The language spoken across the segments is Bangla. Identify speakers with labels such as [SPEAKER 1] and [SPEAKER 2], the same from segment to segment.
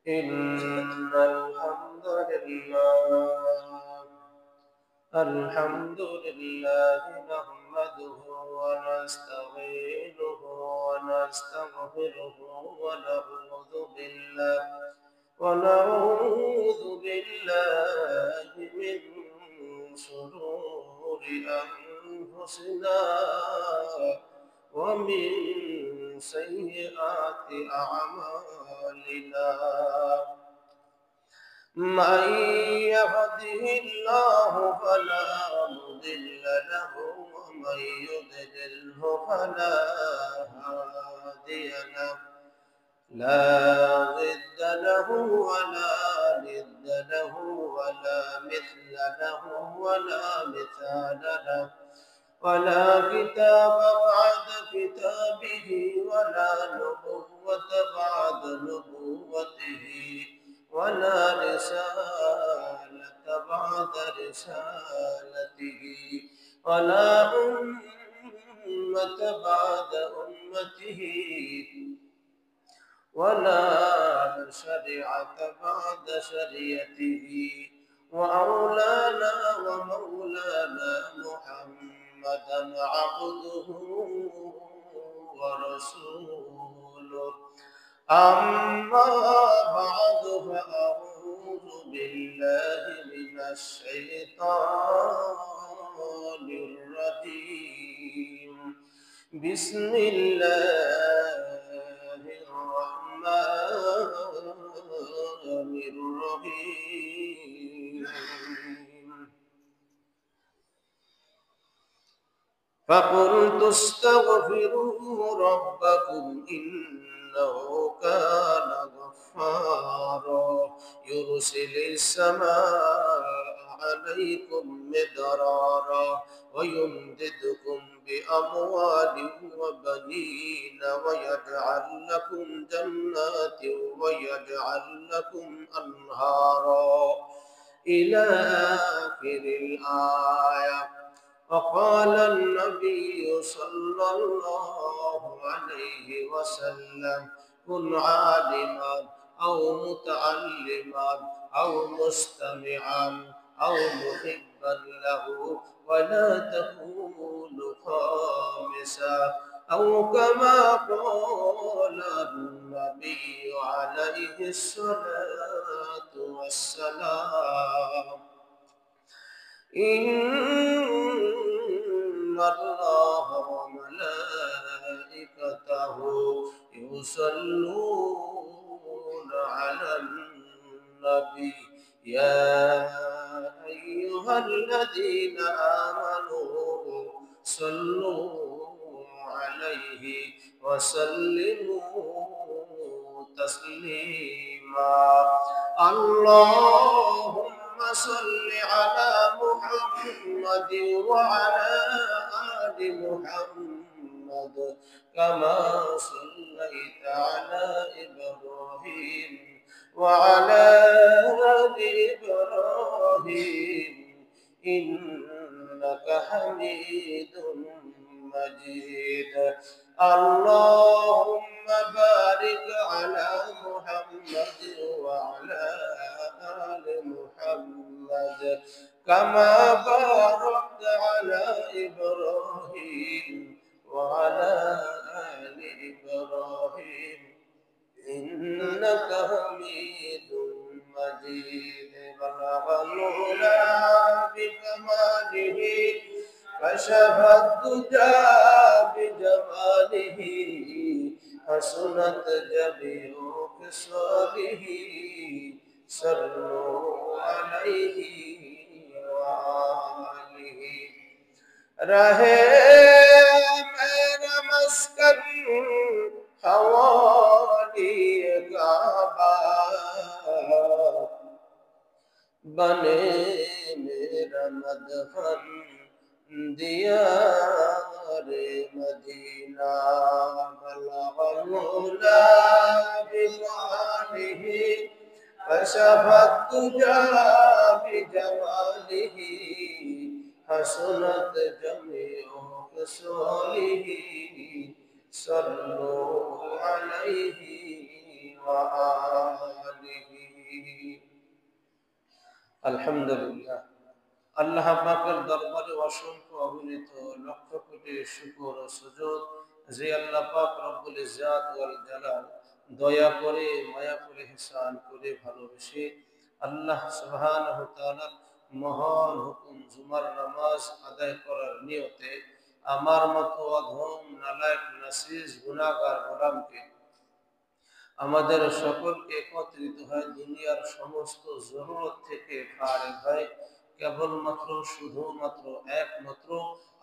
[SPEAKER 1] إن الحمد لله نحمده ونستعينه ونستغفره ونعوذ بالله من شرور أنفسنا ومن سيئات أعمالنا من يهده الله فلا مضل له ومن يضلله فلا هادي له لا ضد له ولا ند له ولا مثل له ولا مثال له ولا كتاب بعد كتابه ولا نبوة بعد نبوته ولا رسالة بعد رسالته ولا أمة بعد أمته ولا شريعة بعد شريعته وأولانا ومولانا محمدا عبده ورسوله أما بعد فأعوذ بالله من الشيطان الرجيم بسم الله الرحمن الرحيم فقلت استغفروا ربكم إنه كان غفارا يرسل السماء عليكم مدرارا ويمددكم بأموال وبنين ويجعل لكم جنات ويجعل لكم أنهارا إلى آخر الآية. وقال النبي صلى الله عليه وسلم كن عالما أو متعلما أو مستمعا أو محبا له ولا تكون خامسا أو كما قال النبي عليه الصلاة والسلام إن الله وملائكته يصلون على النبي يا أيها الذين آمنوا صلوا عليه وسلموا تسليما اللهم صل على محمد وعلى آل محمد كما صليت على إبراهيم وعلى آل إبراهيم إنك حميد مجيد اللهم بارك على محمد وعلى آل محمد كما باركت على إبراهيم وعلى آل إبراهيم إنك حميد مجيد بلغ العلا بكماله كشف الدجى بجماله حسنت جميع خصاله صلوا عليه وآله رہے میرا مسکن حوالی کعبہ بنے میرا مدفن دیار مدینہ بلغ العلا بجماله كشف الدجى بجماله حسنت جميع خصاله صلوا عليه وآله আলহামদুলিল্লাহ, আল্লাহ পাকের দরবারে অসংখ্য অগণিত লক্ষ কোটি শুকর ও সুজুদ যে আল্লাহ পাক রব্বুল ইজ্জাত ওয়াল জালাল দয়া করে মায়া করে ihsan করে ভালোবেসে আল্লাহ সুবহানাহু ওয়া তাআলার মহান হুকুম জুমার নামাজ আদায় করার নিয়তে আমার মতো অধম নালায়েক নাসিজ গুনাহগার গোলামকে আমাদের সকলকে একত্রিত হয় দুনিয়ার সমস্ত জরুরত থেকে ফারিগ হয় কেবলমাত্র শুধুমাত্র একমাত্র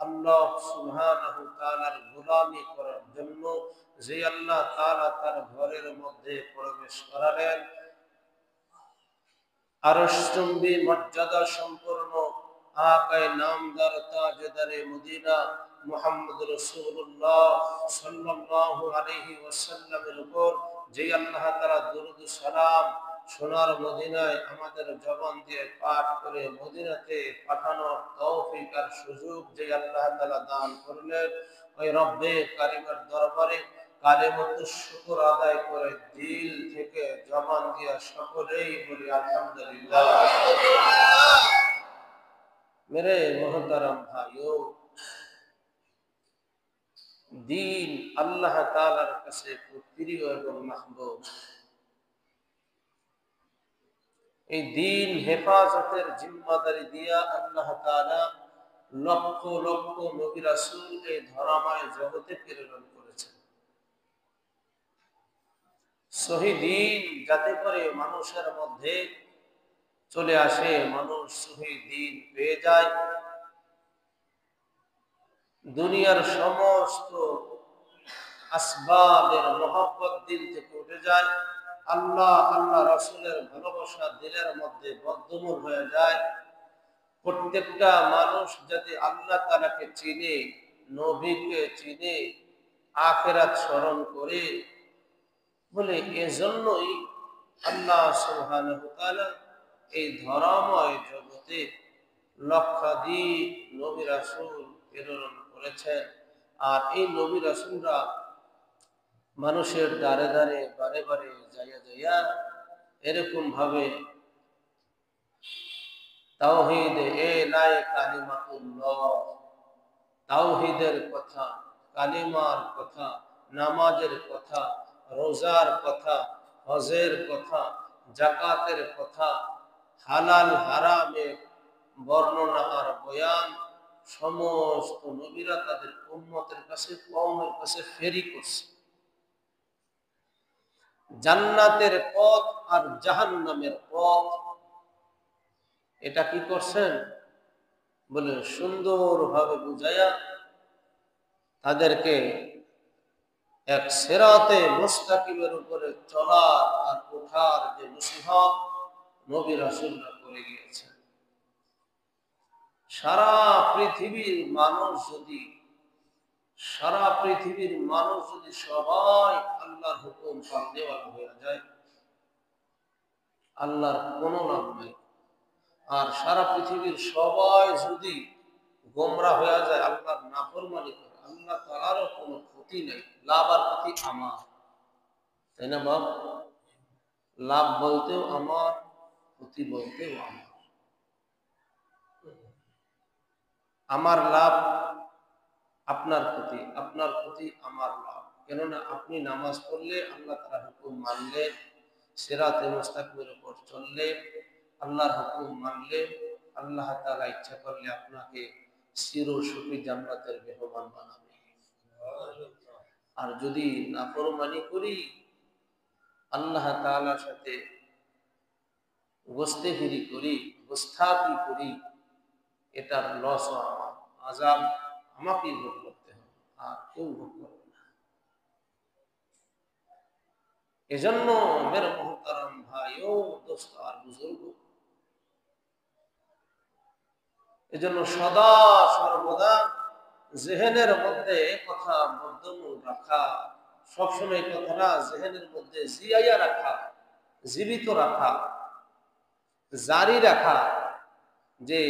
[SPEAKER 1] আল্লাহ সুবহানাহু ওয়া তাআলার গোলামি করার জন্য, যে আল্লাহ তাআলা তার ঘরের মধ্যে প্রবেশ করালেন আরশচুম্বী মর্যাদা সম্পন্ন আকায়ে নামদার তাজদারে মদিনা মুহাম্মদ রাসূলুল্লাহ সাল্লাল্লাহু আলাইহি ওয়াসাল্লামের উপর যে আল্লাহ তাআলা দরুদ ও সালাম সোনার মদিনায় আমাদের জবান দিয়ে পাঠ করে মদিনাতে পাঠানোর তৌফিক আর সুযোগ যে আল্লাহ তাআলা দান করলেন, ওই রব্বে কারিমের দরবারে কালেমাতুশ শুকর আদায় করে দিল থেকে জবান দিয়ে সকলেই বলি আলহামদুলিল্লাহ। मेरे मोहतरम भाइयों, दीन अल्लाह ताआलार কাছে খুব প্রিয় এবং মাহবুব। এই দিন হেফাজতের জিম্মাদারি দিয়া আল্লাহ তাআলা লক্ষ লক্ষ নবী রাসূল এই ধরাময় জগতে প্রেরণ করেছেন। সহি দিন যাতে করে মানুষের মধ্যে চলে আসে, মানুষ সহি দিন পেয়ে যায়, দুনিয়ার সমস্ত আসবাবের মহব্বত দিল থেকে উঠে যায়, আল্লাহ আল্লাহ রাসূলের ভালোবাসা দিলের মধ্যে বদ্ধমূল হয়ে যায়। প্রত্যেকটা মানুষ যাতে আল্লাহ তাআলাকে চিনে, নবীকে চিনে, আখিরাত স্মরণ করে, বলে এজন্যই আল্লাহ সুবহানাহু ওয়া তাআলা এই ধরাময় জগতে লক্ষাধিক নবী রাসূল প্রেরণ করেছেন। আর এই নবী রাসূলরা মানুষের দ্বারে দ্বারে বারে বারে যাইয়া যাইয়া এরকম ভাবে তাওহীদ এলায়ে কালিমাতুল্লাহ, তাওহীদের কথা, কালিমার কথা, নামাজের কথা, রোজার কথা, হজের কথা, যাকাতের কথা, হালাল হারামের বর্ণনা আর বয়ান সমস্ত নবীরা তাদের উম্মতের কাছে, কওমের কাছে ফেরি করছে। জান্নাতের পথ আর জাহান্নামের পথ এটা কি করছেন বলে সুন্দরভাবে বুঝাইয়া তাদেরকে এক সিরাতে মুস্তাকিমের উপরে চলার আর ওঠার যে নসিহত নবী রাসূলরা করে গিয়েছেন। সারা পৃথিবীর মানুষ যদি সবাই আল্লাহর হুকুম পালনেওয়ালা হয়ে যায়, আল্লাহর কোনো লাভ নেই। আর সারা পৃথিবীর সবাই যদি গোমরা হয়ে যায়, আল্লাহর নাফরমানি করে, আল্লাহ তাআলারও কোনো ক্ষতি নেই। লাভ আর ক্ষতি আমার, তাই না বাপ? লাভ বলতেও আমার, ক্ষতি বলতেও আমার। আমার লাভ আপনার ক্ষতি, আপনার ক্ষতি আমার লাভ। কেননা আপনি নামাজ পড়লে, আল্লাহ তাআলার হুকুম মানলে, সিরাতে মুস্তাকিমের উপর চললে, আল্লাহর হুকুম মানলে, আল্লাহ তাআলা ইচ্ছা করলে আপনাকে চিরসুখী জান্নাতের মেহমান বানাবে। আর যদি নাফরমানি করি, আল্লাহ তাআলার সাথে গোস্তেগিরি করি, গোস্তাকি করি, এটার লস আমার, আযাব আমাকেই ভোগ করতে হবে, আর কেউ ভোগ করবে না। এজন্য মেরে মুহতারাম ভাই ও দোস্ত আর বুজুর্গ, এজন্য সদা সর্বদা জেহেনের মধ্যে কথা বদ্ধমূল রাখা, সবসময় কথাটা জেহেনের মধ্যে জিয়াইয়া রাখা, জীবিত রাখা, জারি রাখা, যে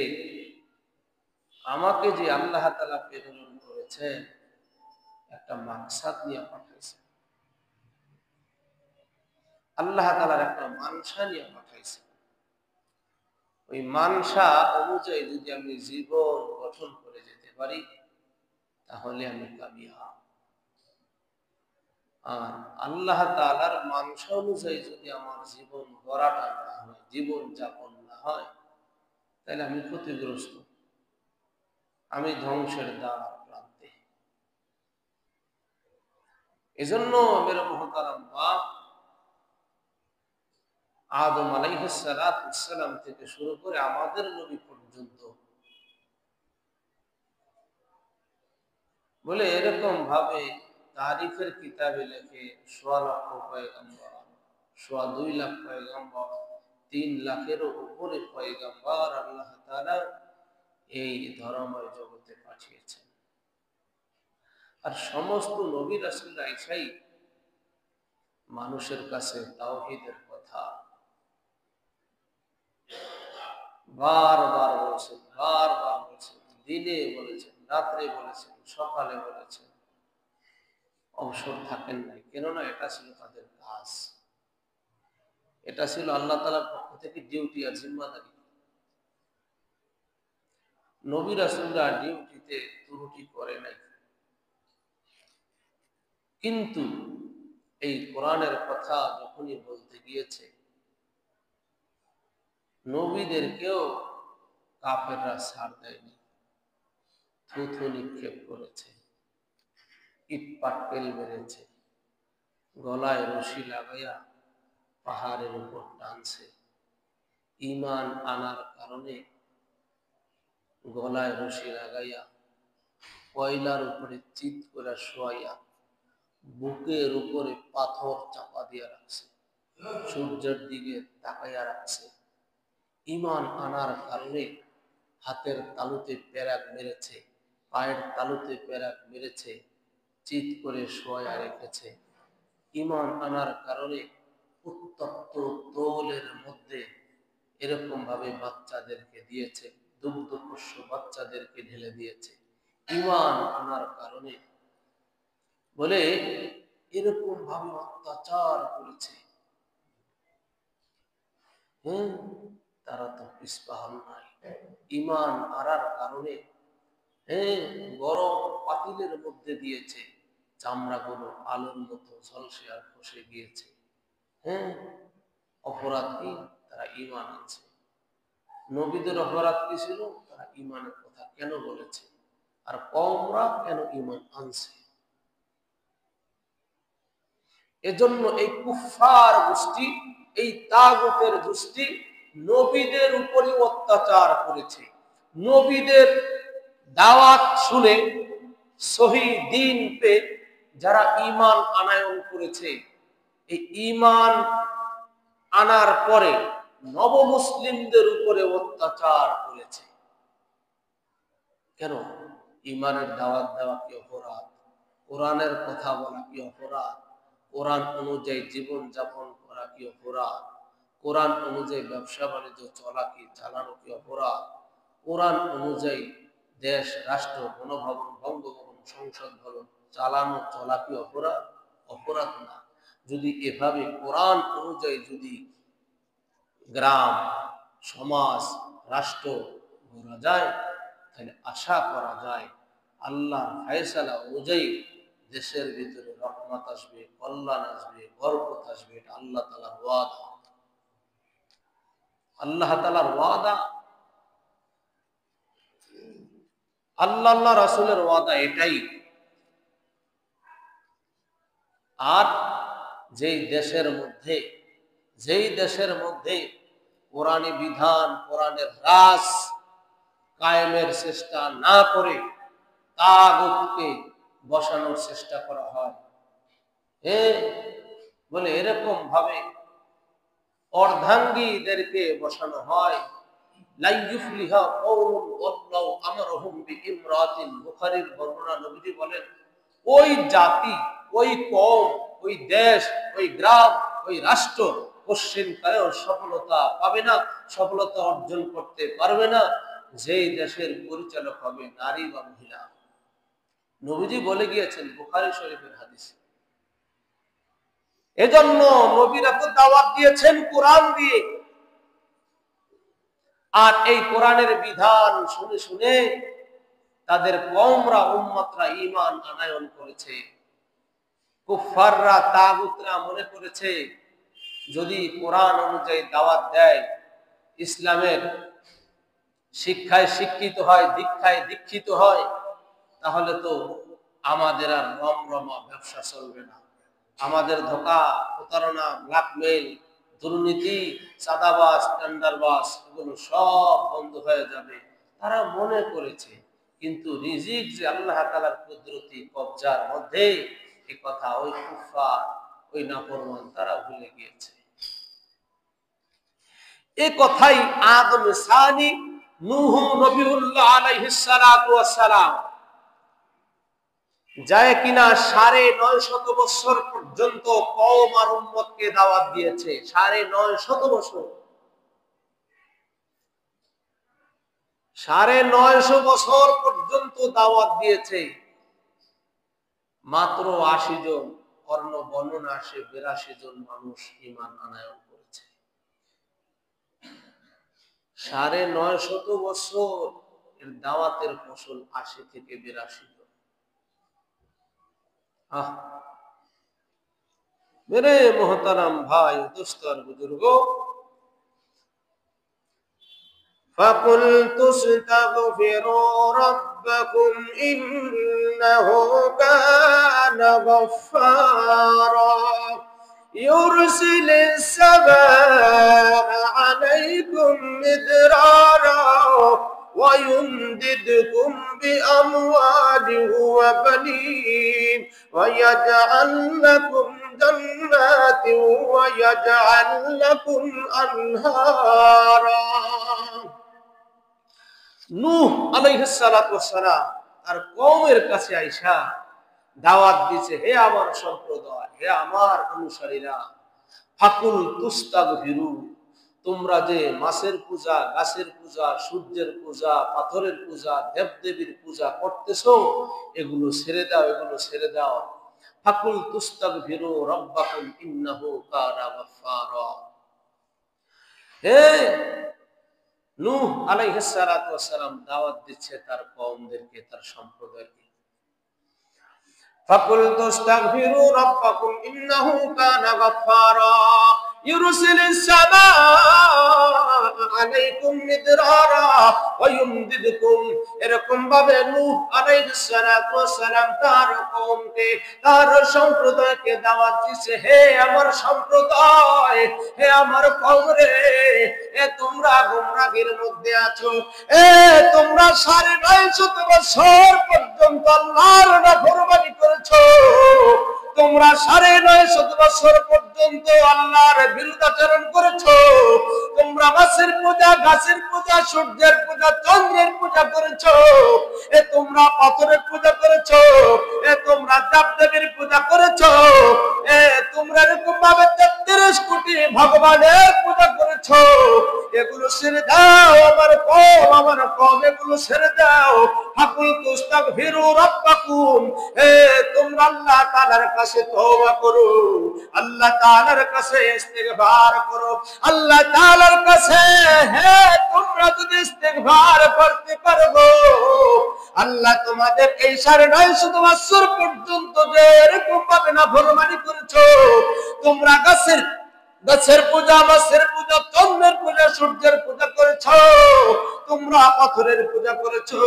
[SPEAKER 1] আমাকে যে আল্লাহ তাআলা প্রেরণ করেছেন একটা মাকসাদ নিয়ে পাঠাইছেন, আল্লাহ তাআলার একটা মানসা নিয়ে পাঠাইছেন। ওই মানসা অনুযায়ী যদি আমি জীবন গঠন করে যেতে পারি তাহলে আমি কামিয়াব। আর আল্লাহ তাআলার মানসা অনুযায়ী যদি আমার জীবন গড়াটা না হয়, জীবন যাপন না হয়, তাহলে আমি ক্ষতিগ্রস্ত, আমি ধ্বংসের দ্বার প্রান্তে। এজন্য মেরে মুহতারাম বাপ আদম আলাইহিস সালাম থেকে শুরু করে আমাদের নবী পর্যন্ত বলে এরকম ভাবে তারিখের কিতাবে লেখে ১.৫ লক্ষ পয়গম্বর, ২.৫ লাখ পয়গম্বর, ৩ লাখেরও উপরে পয়গম্বর আল্লাহ তাআলা এই ধর্মময় জগতে পাঠিয়েছেন। আর সমস্ত নবী রাসূলরা এসেই মানুষের কাছে তাওহীদের কথা বারবার বলেছেন, বারবার বলেছেন, দিনে বলেছেন, রাত্রে বলেছেন, সকালে বলেছেন, অবসর থাকেন নাই। কেননা এটা ছিল তাদের কাজ, এটা ছিল আল্লাহ তাআলার পক্ষ থেকে ডিউটি আর জিম্মাদারি। নবী রাসূলরা ডিউটিতে ত্রুটি করে নাই, কিন্তু এই কোরআনের কথা যখনই বলতে গিয়েছে নবীদেরকেও কাফেররা ছাড় দেয়নি, থুথু নিক্ষেপ করেছে, ইট পাটকেল মেরেছে, গলায় রশি লাগাইয়া পাহাড়ের উপর টানছে। ঈমান আনার কারণে গলায় রশি লাগাইয়া কয়লার উপরে চিৎ করে শোয়াইয়া বুকের উপরে পাথর চাপা দিয়া রাখছে, সূর্যের দিকে তাকাইয়া রাখছে। ঈমান আনার কারণে হাতের তালুতে পেরাক মেরেছে, পায়ের তালুতে পেরাক মেরেছে, চিৎ করে শোয়া রেখেছে। ঈমান আনার কারণে উত্তপ্ত তৈলের মধ্যে এরকম ভাবে বাচ্চাদেরকে দিয়েছে, দুগ্ধপোষ্য বাচ্চাদেরকে ঢেলে দিয়েছে। ঈমান আনার কারণে বলে এরকম ভাবে অত্যাচার করেছে। তারা তো পিছপা নাই। ঈমান আনার কারণে গরম পাতিলের মধ্যে দিয়েছে, চামড়াগুলো আলোর মতো ঝলসে আর খসে গিয়েছে। অপরাধ কি? তারা ঈমান আনছে। নবীদের অপরাধ কি ছিল? তারা ঈমানের কথা কেন বলেছে, আর কওমরা কেন ঈমান আনছে? এজন্য এই কুফফার গোষ্ঠী, এই তাগুতের গোষ্ঠী নবীদের উপরে অত্যাচার করেছে। নবীদের দাওয়াত শুনে সহি দ্বীন পে যারা ঈমান আনায়ন করেছে, এই ঈমান আনার পরে নবমুসলিমদের উপরে অত্যাচার করেছে। কেন? ঈমানের দাওয়াত দেওয়া কি অপরাধ? কোরআনের কথা বলা কি অপরাধ? কোরআন অনুযায়ী জীবন যাপন করা কি অপরাধ? কোরআন অনুযায়ী ব্যবসা বাণিজ্য চলা কি চালানো কি অপরাধ? কোরআন অনুযায়ী দেশ রাষ্ট্র গণভবন বঙ্গভবন সংসদ ভবন চালানো চলা কি অপরাধ? অপরাধ না। যদি এভাবে কোরআন অনুযায়ী যদি গ্রাম সমাজ রাষ্ট্র গড়া যায়, তাহলে আশা করা যায় আল্লাহর ফায়সালা অনুযায়ী দেশের ভিতরে রহমত আসবে, কল্যাণ আসবে, বরকত আসবে। এটা আল্লাহ তাআলার ওয়াদা, আল্লাহ তাআলার ওয়াদা, আল্লাহ রাসূলের ওয়াদা এটাই। আর যেই দেশের মধ্যে কোরআনী বিধান, কোরআনের রাজ কায়েমের চেষ্টা না করে তাগুতকে বসানোর চেষ্টা করা হয়, বলে এরকম ভাবে অর্ধাঙ্গীদেরকে বসানো হয়, লা ইউফলিহা কওমুন ওয়াল্লাহু আমরহুম বিইমরাতিন। বুখারীর বর্ণনা, নবীজি বলেন ওই জাতি, ওই কওম, ওই দেশ, ওই গ্রাম, ওই রাষ্ট্র কোশ্চিনকালেও সফলতা পাবে না, সফলতা অর্জন করতে পারবে না যেই দেশের পরিচালক হবে নারী বা মহিলা। নবীজি বলে গিয়েছেন, বুখারী শরীফের হাদিস। এজন্য নবীরা তো দাওয়াত দিয়েছেন কোরআন দিয়ে, আর এই কোরআনের বিধান শুনে শুনে তাদের কওমরা উম্মতরা ঈমান আনয়ন করেছে। কুফফাররা তাগুতরা মনে করেছে যদি কোরআন অনুযায়ী দাওয়াত দেয়, ইসলামের শিক্ষায় শিক্ষিত হয়, দীক্ষায় দীক্ষিত হয়, তাহলে তো আমাদের আর রমরমা ব্যবসা চলবে না। আমাদের ধোঁকা, প্রতারণা, ব্ল্যাকমেইল, দুর্নীতি, চাঁদাবাজ, টেন্ডারবাজ এগুলো সব বন্ধ হয়ে যাবে, তারা মনে করেছে। কিন্তু রিজিক যে আল্লাহ তাআলার কুদরতি কবজার মধ্যে, এই কথা ওই কুফফার, ওই নাফরমান তারা ভুলে গিয়েছে। এই কথাই আদম সানি নূহ নবিউল্লাহ আলাইহিস সালাতু ওয়াস সালাম যায় কিনা ৯৫০ বছর পর্যন্ত কওম আর উম্মতকে দাওয়াত দিয়েছে। ৯৫০ বছর, ৯৫০ বছর পর্যন্ত দাওয়াত দিয়েছে। মাত্র ৮০ জন, অন্য বর্ণনা আসে ৮২ জন মানুষ ঈমান আনয়ন করেছে। ৯৫০ বছর এর দাওয়াতের ফসল ৮০ থেকে ৮২ জন। मेरे मोहतरम भाई दोस्त और बुजुर्गों, फकुल्तु इस्तगफिरू रब्बकुम इन्नहु कान गफ्फारा युरसिलिस समाअ अलैकुम मिदरारा ويمددكم بأموال وبنين ويجعل لكم جنات ويجعل لكم أنهارا। নূহ আলাইহিস সালাতু ওয়াস সালাম আর কওমের কাছে আইসা দাওয়াত দিয়েছে, হে আমার সম্প্রদায়, হে আমার অনুসারীরা, ফাকুল তুস্তাগফিরু, তোমরা যে মাছের পূজা, গাছের পূজা, সূর্যের পূজা, পাথরের পূজা, দেবদেবীর পূজা করতেছো, এগুলো ছেড়ে দাও, এগুলো ছেড়ে দাও। ফাকুল তুস্তাগফিরু রাব্বাকুম ইন্নাহু কানা গাফফারা। হে নূহ আলাইহিস সালাতু ওয়াস সালাম দাওয়াত দিচ্ছে তার কওমদেরকে, তার সম্প্রদায়কে। ফাকুল তুস্তাগফিরু রাব্বাকুম ইন্নাহু কানা গাফফারা ইউরসিলিস সামাআ আলাইকুম মিদরারা ওয়া ইউমদিদকুম। এরকম ভাবে নূহ আলাইহিস সালাতু ওয়াস সালাম তার কওমকে, তার সম্প্রদায়কে দাওয়াত দিয়েছে, হে আমার সম্প্রদায়, হে আমার কওম রে, এ তোমরা গোমরাহির মধ্যে আছো, এ তোমরা ৯৫০ বছর পর্যন্ত আল্লাহর নাফরমানি করেছো, তোমরা ৯৫০ বছর পর্যন্ত আল্লাহর বিরুদ্ধাচরণ করেছো, তোমরা মাছের পূজা, গাছের পূজা, সূর্যের পূজা, চন্দ্রের পূজা করেছো, এ তোমরা পাথরের পূজা করেছো, এ তোমরা দেবদেবীর পূজা করেছো, এ তোমরা এরকম ভাবে ৩৩ কোটি ভগবানের পূজা করেছো। এগুলো ছেড়ে দাও আমার কওম, আমার কওম, এগুলো ছেড়ে দাও। ফাকুল তুস্তাগফিরু রাব্বাকুম, হে তোমরা আল্লাহ তাআলার কাছে তওবা করো, আল্লাহ তাআলার কাছে ইস্তিগফার করো, আল্লাহ তাআলার কাছে, হে তোমরা যদি ইস্তিগফার করতে পারো, আল্লাহ তোমাদের এই ৯৫০ বছর পর্যন্ত যে এরকম ভাবে নাফরমানি করেছো, তোমরা গাছের পূজা, মাছের পূজা, চন্দ্রের পূজা, সূর্যের পূজা করেছো, তোমরা পাথরের পূজা করেছো।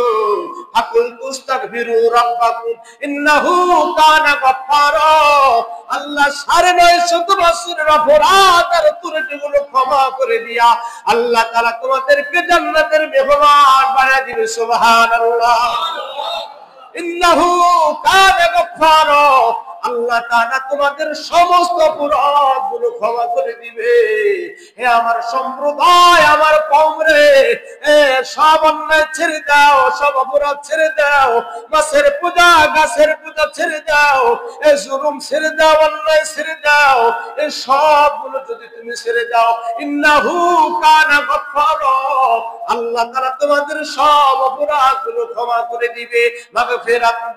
[SPEAKER 1] ফাকুল তুস্তাগফিরু রাব্বাকুম ইন্নাহু কানা গাফফারা, আল্লাহ ৯৫০ বছরের অপরাধ আর ত্রুটিগুলো ক্ষমা করে দিয়া আল্লাহ তাআলা তোমাদেরকে জান্নাতের মেহমান বানিয়ে দিবে। সুবহানাল্লাহ। ইন্নাহু কানা গাফফারা, আল্লাহ তাআলা তোমাদের সমস্ত অপরাধগুলো ক্ষমা করে দিবে। হে আমার সম্প্রদায়, আমার কওম রে, সব অন্যায় ছেড়ে দাও, সব অপরাধ ছেড়ে দাও, মাছের পূজা, গাছের পূজা ছেড়ে দাও, জুলুম ছেড়ে দাও, অন্যায় ছেড়ে দাও, এই সবগুলো যদি তুমি ছেড়ে দাও, ইন্নাহু কানা গাফফারা, আল্লাহ তাআলা তোমাদের সব অপরাধগুলো ক্ষমা করে দিবে। মাগফিরাতান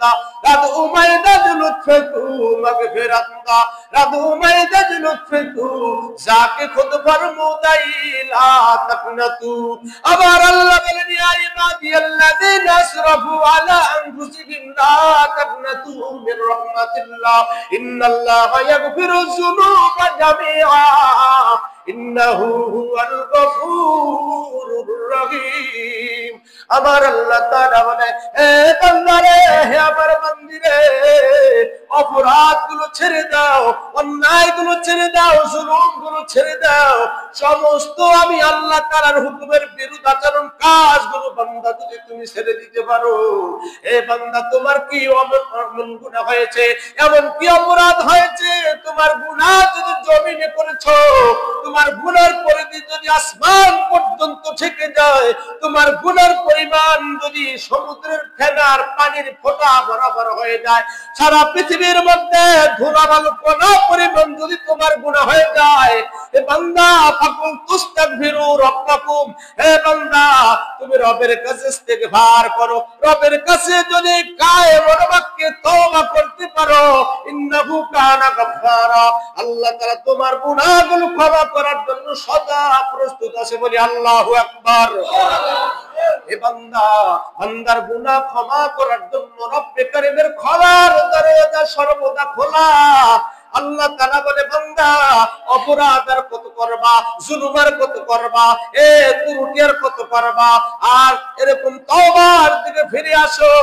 [SPEAKER 1] রাদ উমাইদাদ লুতফতু, মাগফিরাতান রাদ উমাইদাদ লুতফতু, যাকে খুদ ফর মুদাই লা তাকনাতু। আবার আল্লাহ বলেন ইয়া ইবাদিয়াল্লাযীনা আসরাফু আলা আনফুসিহিম লা তাকনাতু মির রাহমাতিল্লাহ ইন্নাল্লাহা ইয়াগফিরুয যুনুবা জামিআ ইন্নাহু হুয়াল গফুরুর রহিম। আমার আল্লাহ তাআলা বলে, হে বান্দারে, হে আমার বান্দিরে, অপরাধগুলো ছেড়ে দাও, অন্যায়গুলো ছেড়ে দাও, জুলুমগুলো ছেড়ে দাও। সমস্ত আমি আল্লাহ তাআলার হুকুমের বিরুদ্ধাচরণ কাজগুলো বান্দা যদি তুমি ছেড়ে দিতে পারো, এ বান্দা তোমার কি এমন গুনাহ হয়েছে, এমন কি অপরাধ হয়েছে, তোমার গুনাহ যদি জমিনে করেছো, তোমার গুনার পরিধি যদি আসমান পর্যন্ত থেকে যায়, তোমার গুনার পরিমাণ যদি সমুদ্রের ফেনার পানির ফোঁটা বরাবর হয়ে যায়, সারা পৃথিবীর মধ্যে ধুলাবালু কণা পরিমাণ যদি তোমার গুনাহ হয়ে যায়, এ বান্দা ফাকুল তুস্তাগফিরু রাব্বাকুম, হে বান্দা তুমি রবের কাছে ইস্তিগফার করো। রবের কাছে যদি কায়েম বাক্যে তওবা করতে পারো, ইন্নাহু কানা গাফফারা, আল্লাহ তাআলা তোমার গুনাহগুলো ক্ষমা করার জন্য সদা প্রস্তুত আছে। বলি আল্লাহু আকবার। এ বান্দা, বান্দার গুনাহ ক্ষমা করার জন্য রব্বে কারীমের ক্ষমার দরজা সর্বদা খোলা। আল্লাহ তাআলা বলে, বান্দা অপরাধ আর কত করবা, জুলুম আর কত করবা, ত্রুটি আর কত করবা, আর এরকম তওবার দিকে ফিরে আসো,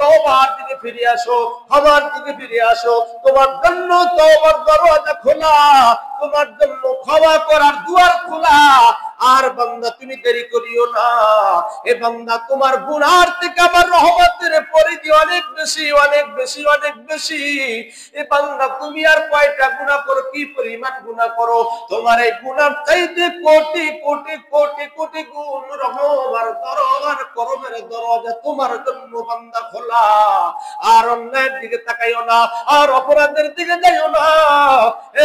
[SPEAKER 1] তওবার দিকে ফিরে আসো, ক্ষমার দিকে ফিরে আসো। তোমার জন্য তওবার দরজা খোলা, তোমার জন্য ক্ষমা করার দুয়ার খোলা। আর বান্দা তুমি দেরি করিও না। এ বান্দা তোমার গুনার থেকে আমার রহমতের পরিধি অনেক বেশি, অনেক বেশি, অনেক বেশি। এ বান্দা তুমি আর কয়টা গুনাহ করো, কি পরিমাণ গুনাহ করো, তোমার এই গুনার চাইতে কোটি কোটি কোটি কোটি গুণ রহম আর দরবার করমের দরজা তোমার জন্য বান্দা খোলা। আর অন্যায়ের দিকে তাকাইও না, আর অপরাধের দিকে যাইও না।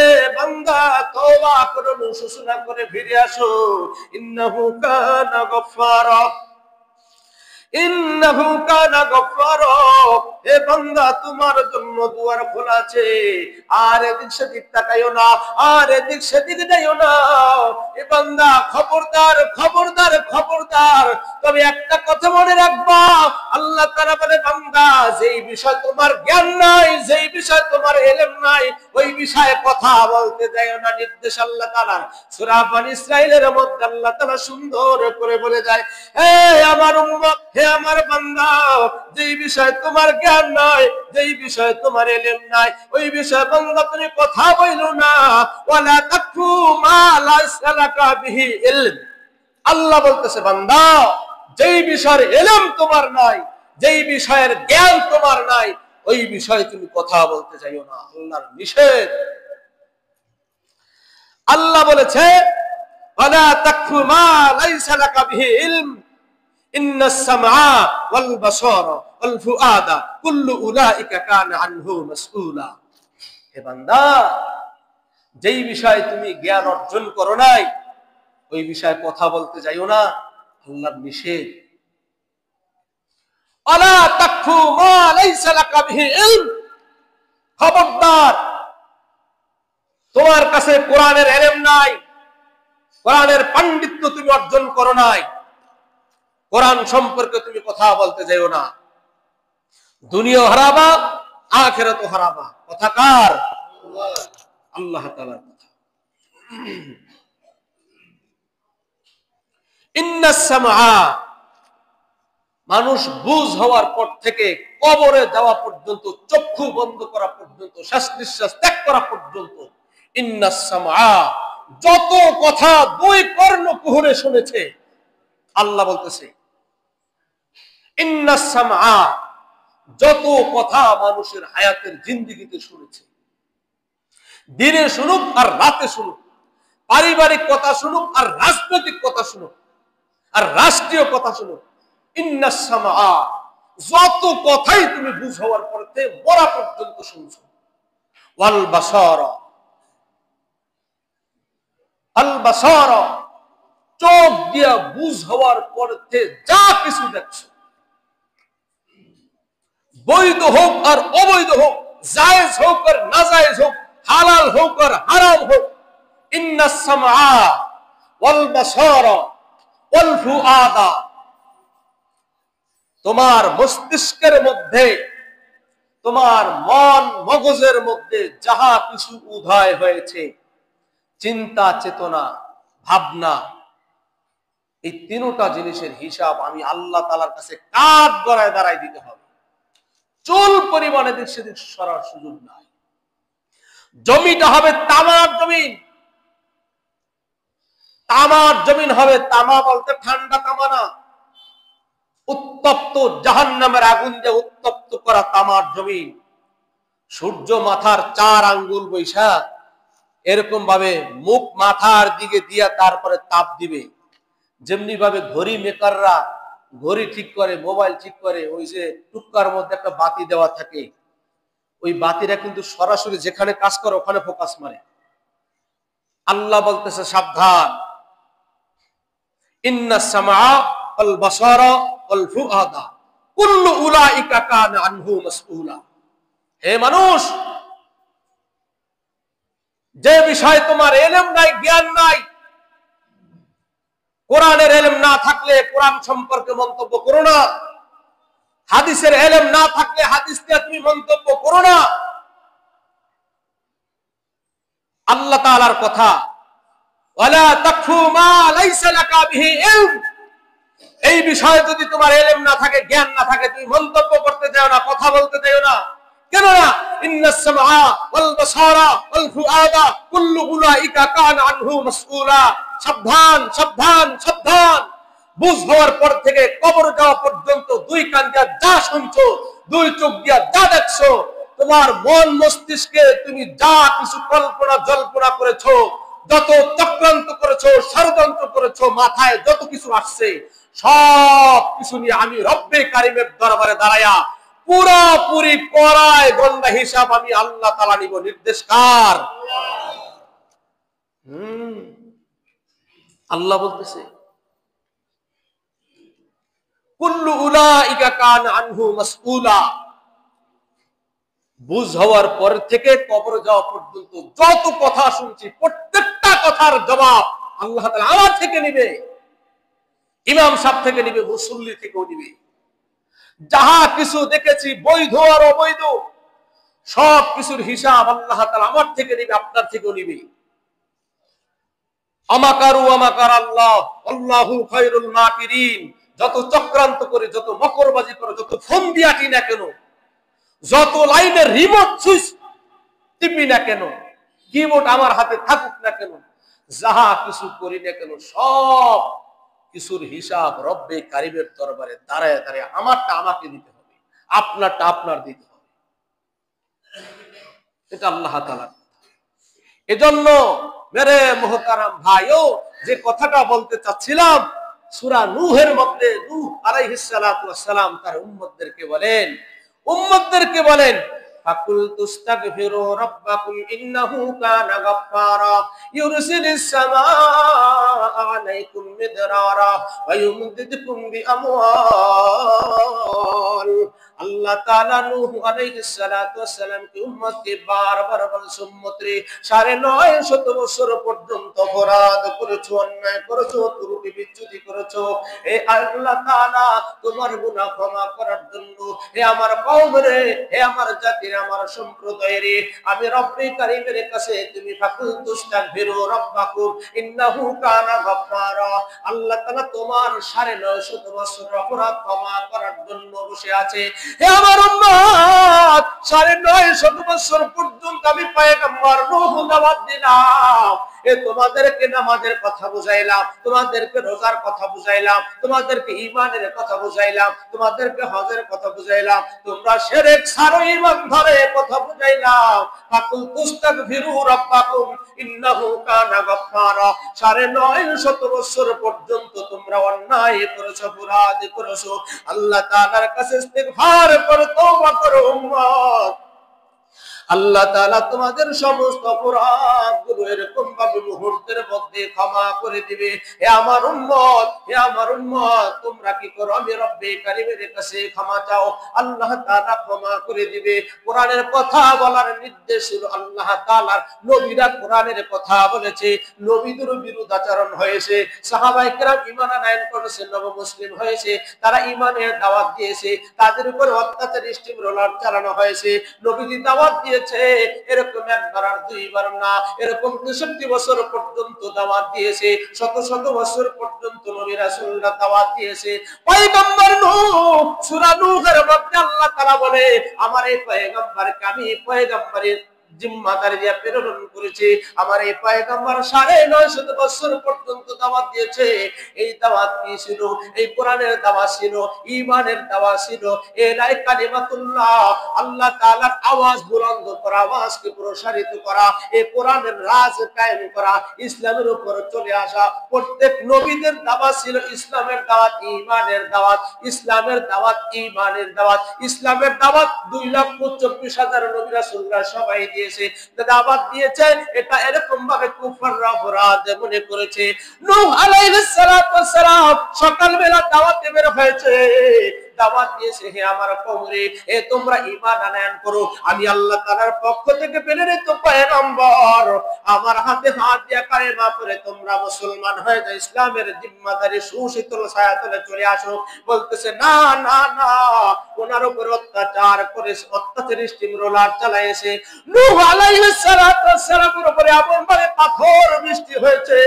[SPEAKER 1] এ বান্দা তওবা করো, অনুশোচনা করে ফিরে আসো। ইন্নাহু কানা গফফারা, ইন্নাহু কানা গফফারা। এ বান্দা তোমার জন্য দুয়ার খোলা আছে। আর এদিক সেদিক তাকাইও না, আর এদিক সেদিক যাইও না। এ বান্দা খবরদার, খবরদার, খবরদার। তবে একটা কথা মনে রাখবা, আল্লাহ তাআলা বলে, বান্দা যেই বিষয় তোমার জ্ঞান নাই, যেই বিষয় তোমার ইলম নাই, ওই বিষয়ে কথা বলতে যাইও না। নির্দেশ আল্লাহ তাআলা সূরা বনী ইসরাঈলের মধ্যে আল্লাহ তাআলা সুন্দর করে বলে যায়, হে আমার উম্মত, হে আমার বান্দা, যেই বিষয় তোমার জ্ঞান নাই, যেই বিষয় তোমার ইলম নাই, ওই বিষয়ে বান্দা তুমি কথা বইলো না। ওয়ালা তাকফু মা লাইসা লাকা বিহি ইলম। আল্লাহ বলতেছে, বান্দা যেই বিষয়ের ইলম তোমার নাই, যেই বিষয়ের জ্ঞান তোমার নাই, ওই বিষয়ে তুমি কথা বলতে যাইও না। আল্লাহর নিষেধ। আল্লাহ বলেছে, ওয়ালা তাকফু মা লাইসা লাকা বিহি ইলম ইন্নাস সামআ ওয়াল বাসারা ওয়াল ফুআদা কুল্লু উলাইকা কানা আনহু মাসউলা। হে বান্দা, যেই বিষয়ে তুমি জ্ঞান অর্জন করো নাই, ওই বিষয়ে কথা বলতে যাইও না। আল্লাহর নিষেধ। আলা তাকফু মা লাইসা লাকা বিহি ইলম। খবরদার, তোমার কাছে কোরআনের ইলম নাই, কোরআনের পাণ্ডিত্য তুমি অর্জন করো নাই, কোরআন সম্পর্কে তুমি কথা বলতে যাইও না। দুনিয়া হারাবা, আখিরাতও হারাবা। কথা কার? আল্লাহ তাআলার কথা। ইন্নাস সামআ, মানুষ বুঝ হওয়ার পর থেকে কবরে যাওয়া পর্যন্ত, চক্ষু বন্ধ করা পর্যন্ত, শ্বাস নিঃশ্বাস ত্যাগ করা পর্যন্ত, ইন্নাস সামআ, যত কথা দুই কর্ণকুহরে শুনেছে, আল্লাহ বলতেছে ইন্নাস সামআ, যত কথা মানুষের হায়াতের জিন্দেগিতে শুনেছে, দিনে শুনুক আর রাতে শুনুক, পারিবারিক কথা শুনুক আর রাজনৈতিক কথা শুনুক আর রাষ্ট্রীয় কথা শুনুক, ইন্নাস সামআ, যত কথাই তুমি বুঝ হওয়ার পরে মরা পর্যন্ত শুনছো। ওয়াল বাসারা, আল বাসারা, চোখ দিয়া বুঝ হওয়ার পরে যা কিছু দেখছো, বৈধ হোক আর অবৈধ হোক, জায়েজ হোক আর নাজায়েজ হোক, হালাল হোক আর হারাম হোক, ইন্নাস সামআ ওয়াল বাসারা ওয়াল ফুআদা, তোমার মস্তিষ্কের মধ্যে, তোমার মন মগজের মধ্যে যাহা কিছু উদয় হয়েছে, চিন্তা চেতনা ভাবনা, এই তিনটা জিনিসের হিসাব আমি আল্লাহ তাআলার কাছে কাঠ গড়ায় দাঁড়ায় দিতে হবে। চুল পরিমাণে দিক সেদিক সরার সুযোগ নাই। জমিটা হবে তামার জমিন। তামার জমিন হবে, তামা বলতে ঠান্ডা তামা না, উত্তপ্ত জাহান্নামের আগুন দিয়ে উত্তপ্ত করা তামার জমিন। সূর্য মাথার 4 আঙ্গুল বৈশা এরকম ভাবে মুখ মাথার দিকে দিয়া তারপরে তাপ দিবে। যেমনি ভাবে ঘড়ি মেকাররা ঘড়ি ঠিক করে, মোবাইল ঠিক করে, ওই যে টুক্কার মধ্যে একটা বাতি দেওয়া থাকে, ওই বাতিটা কিন্তু সরাসরি যেখানে কাজ করে ওখানে ফোকাস মারে। আল্লাহ বলতেছে সাবধান, ইন্নাস সামআ ওয়াল বাসারা ওয়াল ফুআদা কুল্লু উলাইকা কানা আনহু মাসউলা। হে মানুষ, যে বিষয়ে তোমার ইলম নাই, জ্ঞান নাই, কোরআনের ইলম না থাকলে কোরআন সম্পর্কে মন্তব্য করো না, হাদিসের ইলম না থাকলে হাদিস নিয়ে তুমি মন্তব্য করো না। আল্লাহ তাআলার কথা, ওয়ালা তাকফু মা লাইসা লাকা বিহি ইলম, এই বিষয়ে যদি তোমার ইলম না থাকে, জ্ঞান না থাকে, তুমি মন্তব্য করতে যাও না, কথা বলতে যাও না। কেন না? ইন্নাস সামআ ওয়াল বাসারা ওয়াল ফুআদা কুল্লু উলাইকা কানা আনহু মাসউলা। সাবধান সাবধান সাবধান। বুঝ হওয়ার পর থেকে কবর যাওয়া পর্যন্ত 2 কান দিয়া যা শুনছো, 2 চোখ দিয়া যা দেখছো, তোমার মন মস্তিষ্কে তুমি যা কিছু কল্পনা জল্পনা করেছো, যত চক্রান্ত করেছো, ষড়যন্ত্র করেছো, মাথায় যত কিছু আসছে, সব কিছু নিয়ে আমি রব্বে কারিমের দরবারে দাঁড়ায়া পুরোপুরি করায় গন্ডা হিসাব আমি আল্লাহ তাআলা নিব। নির্দেশ কার? আল্লাহ বলতেছে কুল্লু উলাইকা কানা আনহু মাসউলা। বুঝ হওয়ার পর থেকে কবর যাওয়া পর্যন্ত যত কথা শুনছি, প্রত্যেকটা কথার জবাব আল্লাহ তাআলা আমার থেকে নিবে, ইমাম সাহেব থেকে নিবে, মুসল্লি থেকেও নিবে। যাহা কিছু দেখেছি, বৈধ আর অবৈধ, সব কিছুর হিসাব আল্লাহ তাআলা আমার থেকে নিবে, আপনার থেকেও নিবে। আমাকারু আমাকার আল্লাহ আল্লাহু খায়রুল মাকিরিন। যত চক্রান্ত করে, যত মকরবাজি করে, যত ফোন দিয়াটি না কেন, যত লাইনের রিমোট সুইচ টিপি না কেন, কিবোর্ড আমার হাতে থাকুক না কেন, যাহা কিছু করি না কেন, সব কিছুর হিসাব রব্বে কারিমের দরবারে দাঁড়ায় দাঁড়ায় আমারটা আমাকে দিতে হবে, আপনারটা আপনার দিতে হবে। এটা আল্লাহ তাআলার কথা। এজন্য মেরে মুহতারাম ভাইও, যে কথাটা বলতে চাচ্ছিলাম, সূরা নূহের মধ্যে নূহ আলাইহিস সালাতু ওয়াস সালাম তার উম্মতদেরকে বলেন ফাকুল তুস্তাগফিরু রাব্বাকুম ইন্নাহু কানা গাফফারা ইউরসিলিস সামাআ আলাইকুম মিদরারা ওয়া ইউমদিদকুম বিআমওয়াল। আল্লাহ তাআলা নূহ আলাইহিস সালাতু ওয়াস সালামকে উম্মতকে বারবার বলেছে, উম্মত রে, 950 বছর পর্যন্ত অপরাধ করেছো, অন্যায় করেছো, ত্রুটি বিচ্যুতি করেছো। হে আল্লাহ তাআলা, তোমার গুনাহ ক্ষমা করার জন্য, হে আমার কওম রে, হে আমার জাতি রে, আমার সম্প্রদায় রে, আমি রব্বে কারীমের কাছে তুমি ফাকুল তুস্তাগফিরু রাব্বাকুম ইন্নাহু কানা গাফফারা। আল্লাহ তাআলা তোমার 950 বছর অপরাধ ক্ষমা করার জন্য বসে আছে। হে আমার উম্মত, 950 বছর পর্যন্ত আমি পয়গম্বর নূহ দাওয়াত দিলাম, তোমাদেরকে নামাজের কথা বুঝাইলাম, তোমাদেরকে রোজার কথা বুঝাইলাম, তোমাদেরকে ঈমানের কথা বুঝাইলাম, তোমাদেরকে হজের কথা বুঝাইলাম, তোমরা শিরক ছাড়ো, ঈমান ধরে কথা বুঝাইলাম। ফাকুল তুস্তাগফিরু রাব্বাকুম ইন্নাহু কানা গাফফারা। 950 বছর পর্যন্ত তোমরা অন্যায় করেছো, অপরাধ করেছো, আল্লাহ তাআলার কাছে ইস্তিগফার করো, তওবা করো উম্মত। আল্লাহ তাআলা তোমাদের সমস্ত অপরাধগুলো এরকম ভাবে মুহূর্তের মধ্যে ক্ষমা করে দিবে। হে আমার উম্মত তোমরা কি করো, আমি রব্বে কারীমের কাছে ক্ষমা চাও, আল্লাহ তাআলা ক্ষমা করে দিবে। কোরআনের কথা বলার নির্দেশ হলো আল্লাহ তাআলার। নবীরা কোরআনের কথা বলেছে, নবীদের বিরুদ্ধাচরণ হয়েছে, সাহাবায়ে কেরাম ঈমান আনয়ন করেছে, নব মুসলিম হয়েছে, তারা ঈমানের দাওয়াত দিয়েছে, তাদের উপর অত্যাচার স্টিম রোলার চালানো হয়েছে। নবীজি দাওয়াত দিয়েছে এরকম একবার আর দুইবার না, এরকম ৬৩ বছর পর্যন্ত দাওয়াত দিয়েছে, শত শত বছর পর্যন্ত নবী রাসূলরা দাওয়াত দিয়েছে। পয়গম্বর নূহ, সূরা নূহের মধ্যে আল্লাহ তাআলা বলে আমার এই পয়গম্বরকে আমি পয়গম্বরের জিম্মাদারি দিয়ে প্রেরণ করেছি। আমার এই পয়গম্বর ৯৫০ বছর পর্যন্ত দাওয়াত দিয়েছে। এই দাওয়াত কি ছিল? এই কোরআনের দাওয়াত ছিল, ঈমানের দাওয়াত ছিল, এলাই কালিমাতুল্লাহ, আল্লাহ তাআলার আওয়াজ বুলন্দ করা, আওয়াজকে প্রসারিত করা, এই কোরআনের রাজ কায়েম করা, ইসলামের উপর চলে আসা। প্রত্যেক নবীদের দাওয়াত ছিল ইসলামের দাওয়াত, ঈমানের দাওয়াত, ইসলামের দাওয়াত, ঈমানের দাওয়াত। ইসলামের দাওয়াত ২,২৪,০০০ নবী রাসূলরা সবাই দিয়েছে, দাওয়াত দিয়েছে। এটা এরকম ভাবে কুফররা অপরাধ মনে করেছে। নূহ আলাইহিস সালাতু ওয়াস সালাম সকালবেলা দাওয়াতে বের হয়েছে, দাওয়াত দিয়েছে হে আমার কওমরে, এ তোমরা ঈমান আনয়ন করো, আমি আল্লাহ তাআলার পক্ষ থেকে প্রেরিত পয়গম্বর, আমার হাতে হাত দিয়ে কালেমা পড়ে তোমরা মুসলমান হয়ে যাও, ইসলামের জিম্মাদারি সুশীতল ছায়াতলে চলে আসো। বলতেছে না না না, ওনার উপর অত্যাচার করে, অত্যাচার স্টিম রোলার চালাইছে। নূহ আলাইহিস সালাতু ওয়াস সালামের উপরে এমন ভাবে পাথর বৃষ্টি হয়েছে,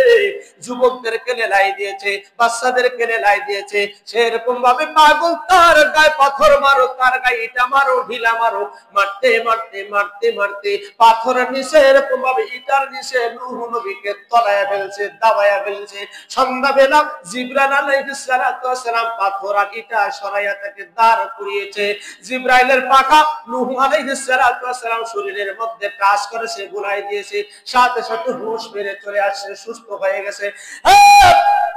[SPEAKER 1] যুবকদেরকে লেলাই দিয়েছে, বাচ্চাদেরকে লেলাই দিয়েছে। সেরকম ভাবে পাগল তার গায়ে পাথর মারো, তার গায়ে ইটা মারো, ঢিলা মারো, মারতে মারতে মারতে মারতে পাথরের নিচে এরকম ভাবে ইটার নিচে নূহ নবীকে তলায়া ফেলছে, দাবায়া ফেলছে। সন্ধ্যাবেলা জিবরাইল আলাইহিস সালাতু ওয়াস সালাম পাথর আর ইটা সরাইয়া তাকে দাঁড় করিয়েছে। জিবরাইলের পাখা নূহ আলাইহিস সালাতু ওয়াস সালাম শরীরের মধ্যে টাচ করেছে, বুলাই দিয়েছে, সাথে সাথে হুঁশ ফিরে চলে আসছে, সুস্থ হয়ে গেছে।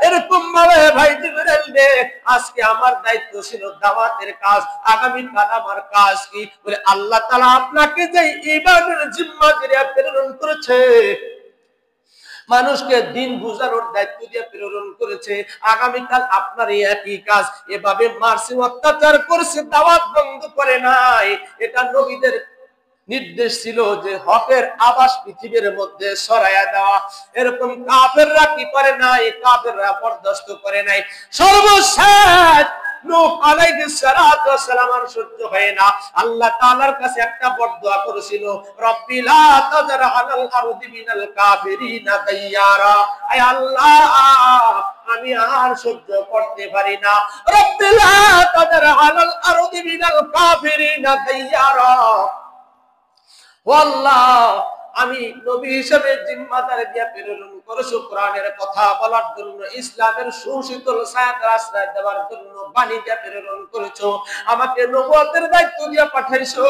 [SPEAKER 1] এরকম ভাবে ভাই জিবরাইল রে, আজকে আমার দায়িত্ব ছিল দাওয়াতের কাজ, আগামী কাল আমার কাজ কি? বলে আল্লাহ তাআলা আপনাকে যে ঈমানের জিম্মাদারি প্রেরণ করেছে, মানুষকে দিন বুঝানোর দায়িত্ব দিয়ে প্রেরণ করেছে, আগামীকাল আপনার এই একই কাজ। এভাবে মারছে, অত্যাচার করছে, দাওয়াত বন্ধ করে নাই। এটা নবীদের নির্দেশ ছিল যে হকের আবাস পৃথিবীর মধ্যে ছড়ায়া দেওয়া। এরকম কাফেররা কি করে নাই? কাফেররা বরদাস্ত করে নাই। সর্বশেষ নূহ আলাইহিস সালাতু ওয়াস সালাম আর সহ্য হয় না, আল্লাহ তাআলার কাছে একটা বরদোয়া করেছিল, রব্বি লা তাযর আলাল আরদি মিনাল কাফিরিনা দাইয়ারা। আয় আল্লাহ, আমি আর সহ্য করতে পারি না, রব্বি লা তাযর আলাল আরদি মিনাল কাফিরিনা দাইয়ারা। ও আল্লাহ, আমি নবী হিসেবে জিম্মাদারি দিয়ে প্রেরণ করেছো কোরআনের কথা বলার জন্য, ইসলামের সুশীতল ছায়াতে আশ্রয় দেওয়ার জন্য বাণী দিয়ে প্রেরণ করেছো, আমাকে নবুয়তের দায়িত্ব দিয়ে পাঠাইছো।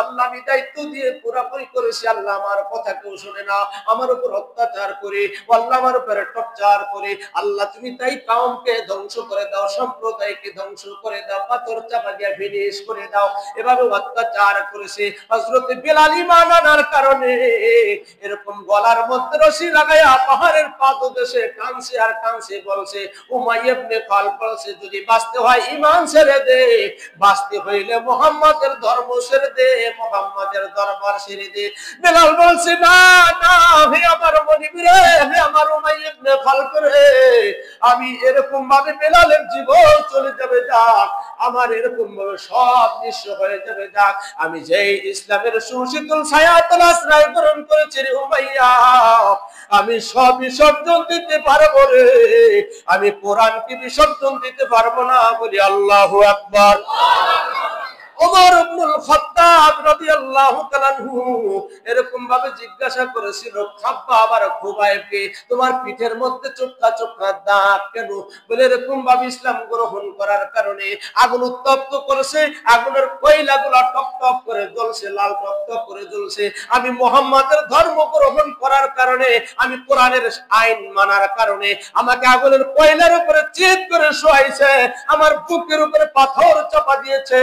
[SPEAKER 1] আল্লাহ, আমি দায়িত্ব দিয়ে পুরোপুরি করেছি। আল্লাহ, আমার কথা কেউ শুনে না, আমার উপর অত্যাচার করে, আল্লাহ আমার উপরে টর্চার করে, আল্লাহ তুমি তাই কওমকে ধ্বংস করে দাও, সম্প্রদায়কে ধ্বংস করে দাও, পাথর চাপা দিয়ে ফিনিশ করে দাও। এভাবে অত্যাচার করেছে। হযরত বিলাল ঈমান আনার কারণে এরকম গলার মধ্যে রশি লাগায়া পাহাড়ের পাদদেশে কাঁদছে আর কাঁদছে, বলছে উমাইয়া ইবনে খালদ বলছে, যদি বাঁচতে হয় ঈমান ছেড়ে দে, বাঁচতে হইলে মুহাম্মাদের ধর্ম ছেড়ে দে, মুহাম্মাদের দরবার ছেড়ে দে। বিলাল বলছে না না, হে আমার মনিব রে, হে আমার উমাইয়া ইবনে খালদ রে, আমি এরকম ভাবে বিলালের জীবন চলে যাবে যাক, আমার এরকম ভাবে সব নিঃস্ব হয়ে যাবে যাক, আমি যেই ইসলামের সুশীতল ছায়াতলে আশ্রয় গ্রহণ করেছি রে উমাইয়া, আমি সব বিসর্জন দিতে পারবো রে, আমি কোরআনকে বিসর্জন দিতে পারবো না। বলি আল্লাহু আকবার। ওমর ইবনুল খাত্তাব রাদিয়াল্লাহু তাআলা আনহু এরকম ভাবে জিজ্ঞাসা করেছিল খাব্বাব আর খুবাইবকে, তোমার পিঠের মধ্যে চোখা চোখা দাগ কেন? বলে এরকম ভাবে ইসলাম গ্রহণ করার কারণে আগুন উত্তপ্ত করেছে, আগুনের কয়লাগুলো টক টক করে জ্বলছে, লাল টক টক করে জ্বলছে। আমি মুহাম্মাদের ধর্ম গ্রহণ করার কারণে, আমি কোরআনের আইন মানার কারণে আমাকে আগুনের কয়লার উপরে চিৎ করে শোয়াইছে, আমার বুকের উপরে পাথর চাপা দিয়েছে,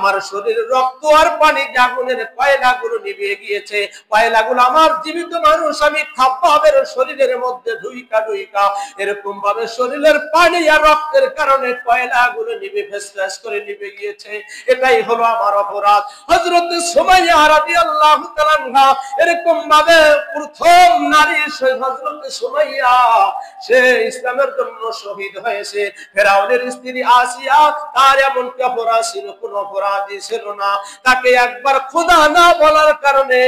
[SPEAKER 1] আমার শরীরে রক্ত আর পানি আগুনের কয়লাগুলো নিভে গিয়েছে। কয়লাগুলো আমার জীবিত মানুষ আমি খাব্বাবের শরীরের মধ্যে ঢুইকা এরকম ভাবে শরীরের পানি আর রক্তের কারণে কয়লাগুলো নিভে ফেসফেস করে নিভে গিয়েছে। এটাই হলো আমার অপরাধ। হযরত সুমাইয়া রাদিয়াল্লাহু তাআলা আনহা এরকম ভাবে প্রথম নারী হযরত সুমাইয়া, সে ইসলামের জন্য শহীদ হয়েছে। ফেরাউনের স্ত্রী আসিয়া, তার এমন কি অপরাধ ছিল? কোন অপরাধী ছিল না। তাকে একবার খোদা না বলার কারণে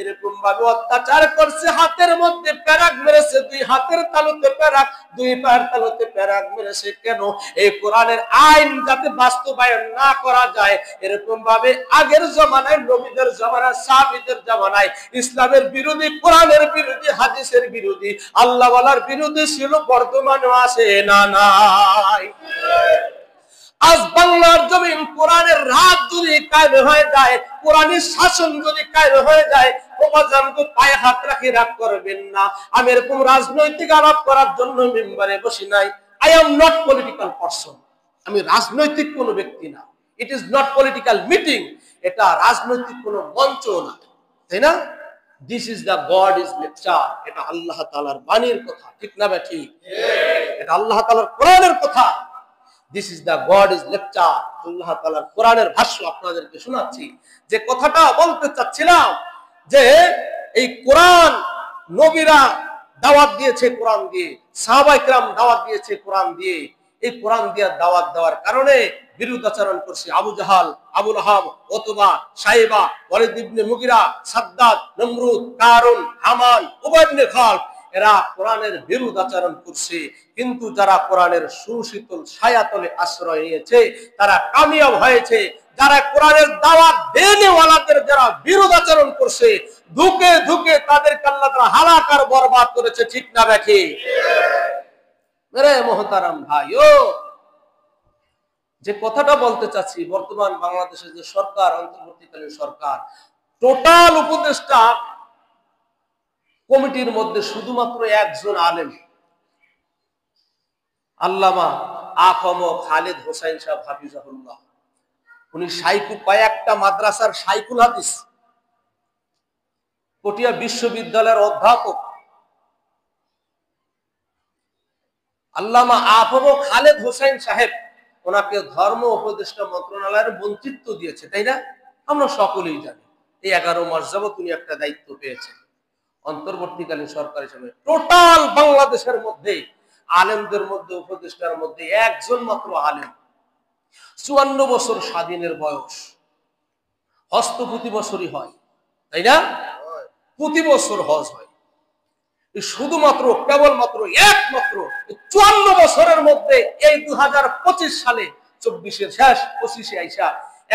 [SPEAKER 1] এরকম ভাবে অত্যাচার করছে। হাতের মধ্যে প্যারাক মেরেছে, দুই হাতের তালুতে প্যারাক, দুই পায়ের তালুতে প্যারাক মেরেছে। কেন? এই কোরআনের আইন যাতে বাস্তবায়ন না করা যায়। এরকম ভাবে আগের জমানায়, নবীদের জমানায়, সাহাবীদের জমানায় ইসলামের বিরোধী, কোরআনের বিরোধী, হাদিসের বিরোধী, আল্লাহ ওয়ালার বিরোধী ছিল, বর্তমানেও আছে না নাই? আজ বাংলার জমিন কোরআনের রাত যদি কায়েম হয়ে যায়, কোরআনের শাসন যদি কায়েম হয়ে যায়, ওবাজানকে পায়ে হাত রাখি রাগ করবেন না। আমি এরকম রাজনৈতিক আলাপ করার জন্য মেম্বারে বসি নাই। I am not political person. আমি রাজনৈতিক কোনো ব্যক্তি না। It is not political meeting. এটা রাজনৈতিক কোনো মঞ্চ না, তাই না? This is the God is lecture. এটা আল্লাহ তাআলার বাণীর কথা, ঠিক না ভাই? ঠিক। এটা আল্লাহ তাআলার কোরআনের কথা। This is the God is lecture. Allah তাআলার কোরআনের ভাষ্য আপনাদেরকে শোনাচ্ছি। যে কথাটা বলতে চাচ্ছিলাম, যে এই কোরআন নবীরা দাওয়াত দিয়েছে কোরআন দিয়ে, সাহাবায়ে কেরাম দাওয়াত দিয়েছে কোরআন দিয়ে। এই কোরআন দিয়ে দাওয়াত দেওয়ার কারণে বিরুদ্ধাচরণ করছে আবু জাহাল, আবু লাহাব, উতবা, শাইবা, ওয়ালিদ ইবনে মুগিরা, সাদ্দাত, নমরুদ, কারুন, হামান, উবাই ইবনে খালফ। এরা কোরআনের বিরুদ্ধাচরণ করছে। কিন্তু যারা কোরআনের সুশীতল ছায়াতলে আশ্রয় নিয়েছে তারা কামিয়াব হয়েছে। যারা কোরআনের দাওয়াত দেনেওয়ালাদের যারা বিরুদ্ধাচরণ করছে, ধুকে ধুকে তাদেরকে আল্লাহ তাআলা হালাক আর বরবাদ করেছে, ঠিক না ভাই? মেরে মোহতারাম ভাইও, যে কথাটা বলতে চাচ্ছি, বর্তমান বাংলাদেশের যে সরকার, অন্তর্বর্তীকালীন সরকার, টোটাল উপদেষ্টা কমিটির মধ্যে শুধুমাত্র একজন আলেম, আল্লামা আ.ক.ম খালেদ হোসাইন সাহেব হাফিজাহুল্লাহ। উনি কয়েকটা মাদ্রাসার শাইখুল হাদিস, পটিয়া বিশ্ববিদ্যালয়ের অধ্যাপক। আল্লামা আ.ক.ম খালেদ হোসাইন সাহেব, ওনাকে ধর্ম উপদেষ্টা মন্ত্রণালয়ের মন্ত্রিত্ব দিয়েছে, তাই না? আমরা সকলেই জানি। এই 11 মাস যাবত উনি একটা দায়িত্ব পেয়েছেন অন্তর্বর্তীকালীন সরকার হিসেবে। টোটাল বাংলাদেশের মধ্যে আলেমদের মধ্যে, উপদেষ্টার মধ্যে একজন মাত্র আলেম। 54 বছর স্বাধীনের বয়স। হজ তো প্রতি বছরই হয়, তাই না? প্রতি বছর হজ হয়। শুধুমাত্র কেবলমাত্র একমাত্র 54 বছরের মধ্যে এই 2025 সালে 24-এর শেষ 25-এ আইসা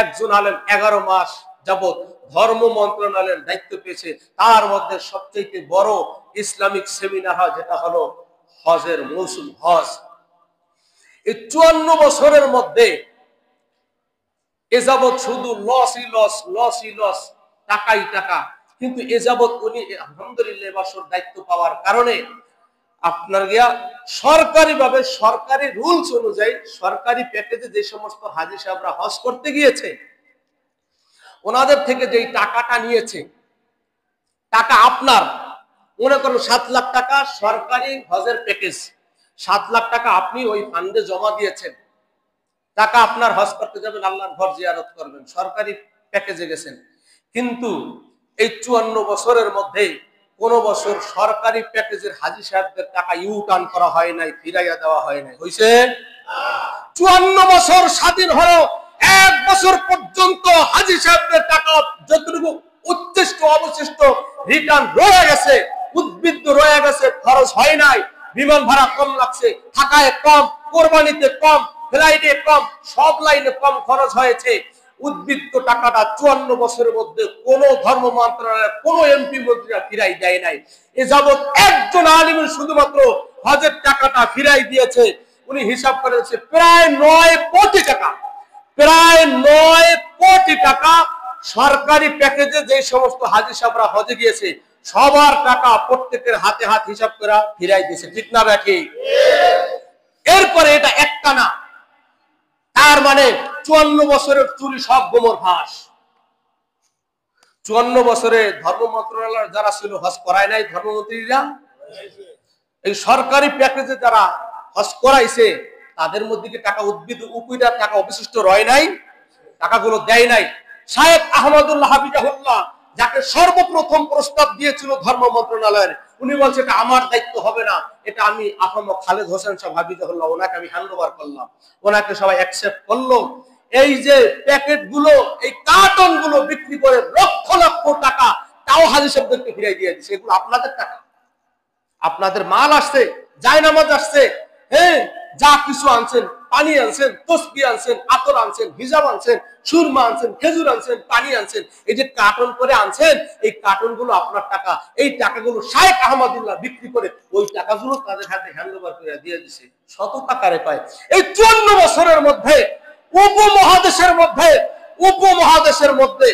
[SPEAKER 1] একজন আলেম 11 মাস যাবত ধর্ম মন্ত্রণালয়ের দায়িত্ব পেয়েছে। তার মধ্যে সবচেয়ে বড় ইসলামিক সেমিনার হয়, যেটা হলো হজের মৌসুম, হজ। এই 54 বছরের মধ্যে এ যাবৎ শুধু লসই লস, লসই লস, টাকাই টাকা। কিন্তু এ যাবৎ উনি আলহামদুলিল্লাহ বছর দায়িত্ব পাওয়ার কারণে আপনার গিয়া সরকারিভাবে, সরকারি রুলস অনুযায়ী, সরকারি প্যাকেজে যে সমস্ত হাজী সাহেবরা হজ করতে গিয়েছে, ওনাদের থেকে যেই টাকাটা নিয়েছে, টাকা আপনার, মনে করুন 7 লাখ টাকা সরকারি হজের প্যাকেজ, 7 লাখ টাকা আপনি ওই ফান্ডে জমা দিয়েছেন। টাকা আপনার, হজ করতে যাবেন, আল্লাহর ঘর জিয়ারত করবেন, সরকারি প্যাকেজে গেছেন। কিন্তু এই 54 বছরের মধ্যে কোন বছর সরকারি প্যাকেজের হাজী সাহেবদের টাকা ইউ টার্ন করা হয় নাই, ফিরাইয়া দেওয়া হয় নাই। হইছে? 54 বছর স্বাধীন হলো, 1 বছর পর্যন্ত হাজী সাহেবদের টাকা যতটুকু উচ্ছিষ্ট অবশিষ্ট রিটার্ন রয়ে গেছে, উদ্বৃত্ত রয়ে গেছে, খরচ হয় নাই। বিমান ভাড়া কম লাগছে, থাকায় কম, কোরবানিতে কম, ফ্লাইটে কম, সব লাইনে কম খরচ হয়েছে। উদ্বৃত্ত টাকাটা 54 বছরের মধ্যে কোন ধর্ম মন্ত্রণালয়ের কোন এমপি মন্ত্রীরা ফিরাই দেয় নাই। এ যাবৎ একজন আলিম শুধুমাত্র হজের টাকাটা ফিরাই দিয়েছে। উনি হিসাব করেছে প্রায় 9 কোটি টাকা, প্রায় 9 কোটি টাকা সরকারি প্যাকেজে যে সমস্ত হাজী সাহেবরা হজে গিয়েছে সবার টাকা প্রত্যেকের হাতে হাত হিসাব করে ফিরাই দিয়েছে, ঠিক না ভাই? এরপরে এটা একটা না, তার মানে 54 বছরের চুরি সব গোমর ফাঁস। 54 বছরে ধর্ম মন্ত্রণালয় যারা ছিল হজ করায় নাই ধর্মমন্ত্রীরা, এই সরকারি প্যাকেজে যারা হজ করাইছে তাদের মধ্যে কি টাকা উপিটা টাকা অবশিষ্ট রয় নাই? টাকাগুলো দেয় নাই। শায়েখ আহমদুল্লাহ হাফিজাহুল্লাহ যাকে সর্বপ্রথম প্রস্তাব দিয়েছিল ধর্ম মন্ত্রণালয়ের, উনি বলছে এটা আমার দায়িত্ব হবে না, এটা আমি আহমদ খালেদ হোসেন সাহেব হাফিজাহুল্লাহ ওনাকে আমি হ্যান্ডওভার করলাম। ওনাকে সবাই অ্যাকসেপ্ট করলো। এই যে প্যাকেট গুলো, এই কার্টন গুলো বিক্রি করে লক্ষ লক্ষ টাকা তাও হাজী সাহেবদেরকে ফিরাই দিয়ে দিচ্ছে। এগুলো আপনাদের টাকা, আপনাদের মাল আসছে, জায়নামাজ আসছে, হ্যাঁ, যা কিছু আনছেন, পানি আনছেন, তসবিহ আনছেন, আতর আনছেন, হিজাব আনছেন, সুরমা আনছেন, খেজুর আনছেন, পানি আনছেন, এই যে কার্টন করে আনছেন, এই কার্টন গুলো আপনার টাকা। এই টাকাগুলো শায়েখ আহমদুল্লাহ বিক্রি করে ওই টাকাগুলো তাদের হাতে হ্যান্ডওভার করে দিয়ে দিচ্ছে। শত টাকারে পায়। এই 54 বছরের মধ্যে উপমহাদেশের মধ্যে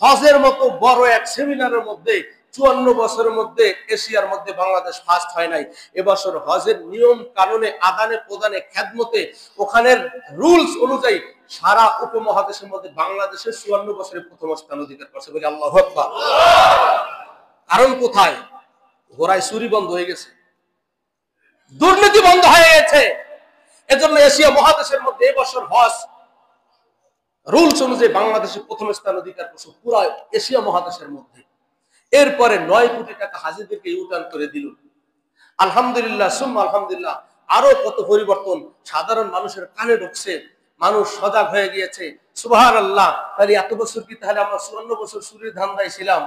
[SPEAKER 1] হজের মতো বড় এক সেমিনারের মধ্যে 54 বছরের মধ্যে এশিয়ার মধ্যে বাংলাদেশ ফার্স্ট হয় নাই। এবছর হজের নিয়ম কানুনে, আদানে প্রদানে, খেদমতে, ওখানের রুলস অনুযায়ী সারা উপমহাদেশের মধ্যে বাংলাদেশের 54 বছরের প্রথম স্থান অধিকার করছে। বলি আল্লাহু আকবার। কারণ কোথায়? ঘোড়ায় চুরি বন্ধ হয়ে গেছে, দুর্নীতি বন্ধ হয়ে গেছে। এজন্য এশিয়া মহাদেশের মধ্যে এবছর হজ রুলস অনুযায়ী বাংলাদেশের প্রথম স্থান অধিকার করছে পুরো এশিয়া মহাদেশের মধ্যে। এরপরে 9 কোটি টাকা হাজিদেরকে ইউটার্ন করে দিল। আলহামদুলিল্লাহ সুম্মা আলহামদুলিল্লাহ। আরো কত পরিবর্তন সাধারণ মানুষের কানে ঢুকছে, মানুষ সজাগ হয়ে গিয়েছে। সুবহানাল্লাহ। তাহলে এত বছর কি তাহলে আমরা 54 বছর চুরির ধান্দায় ছিলাম?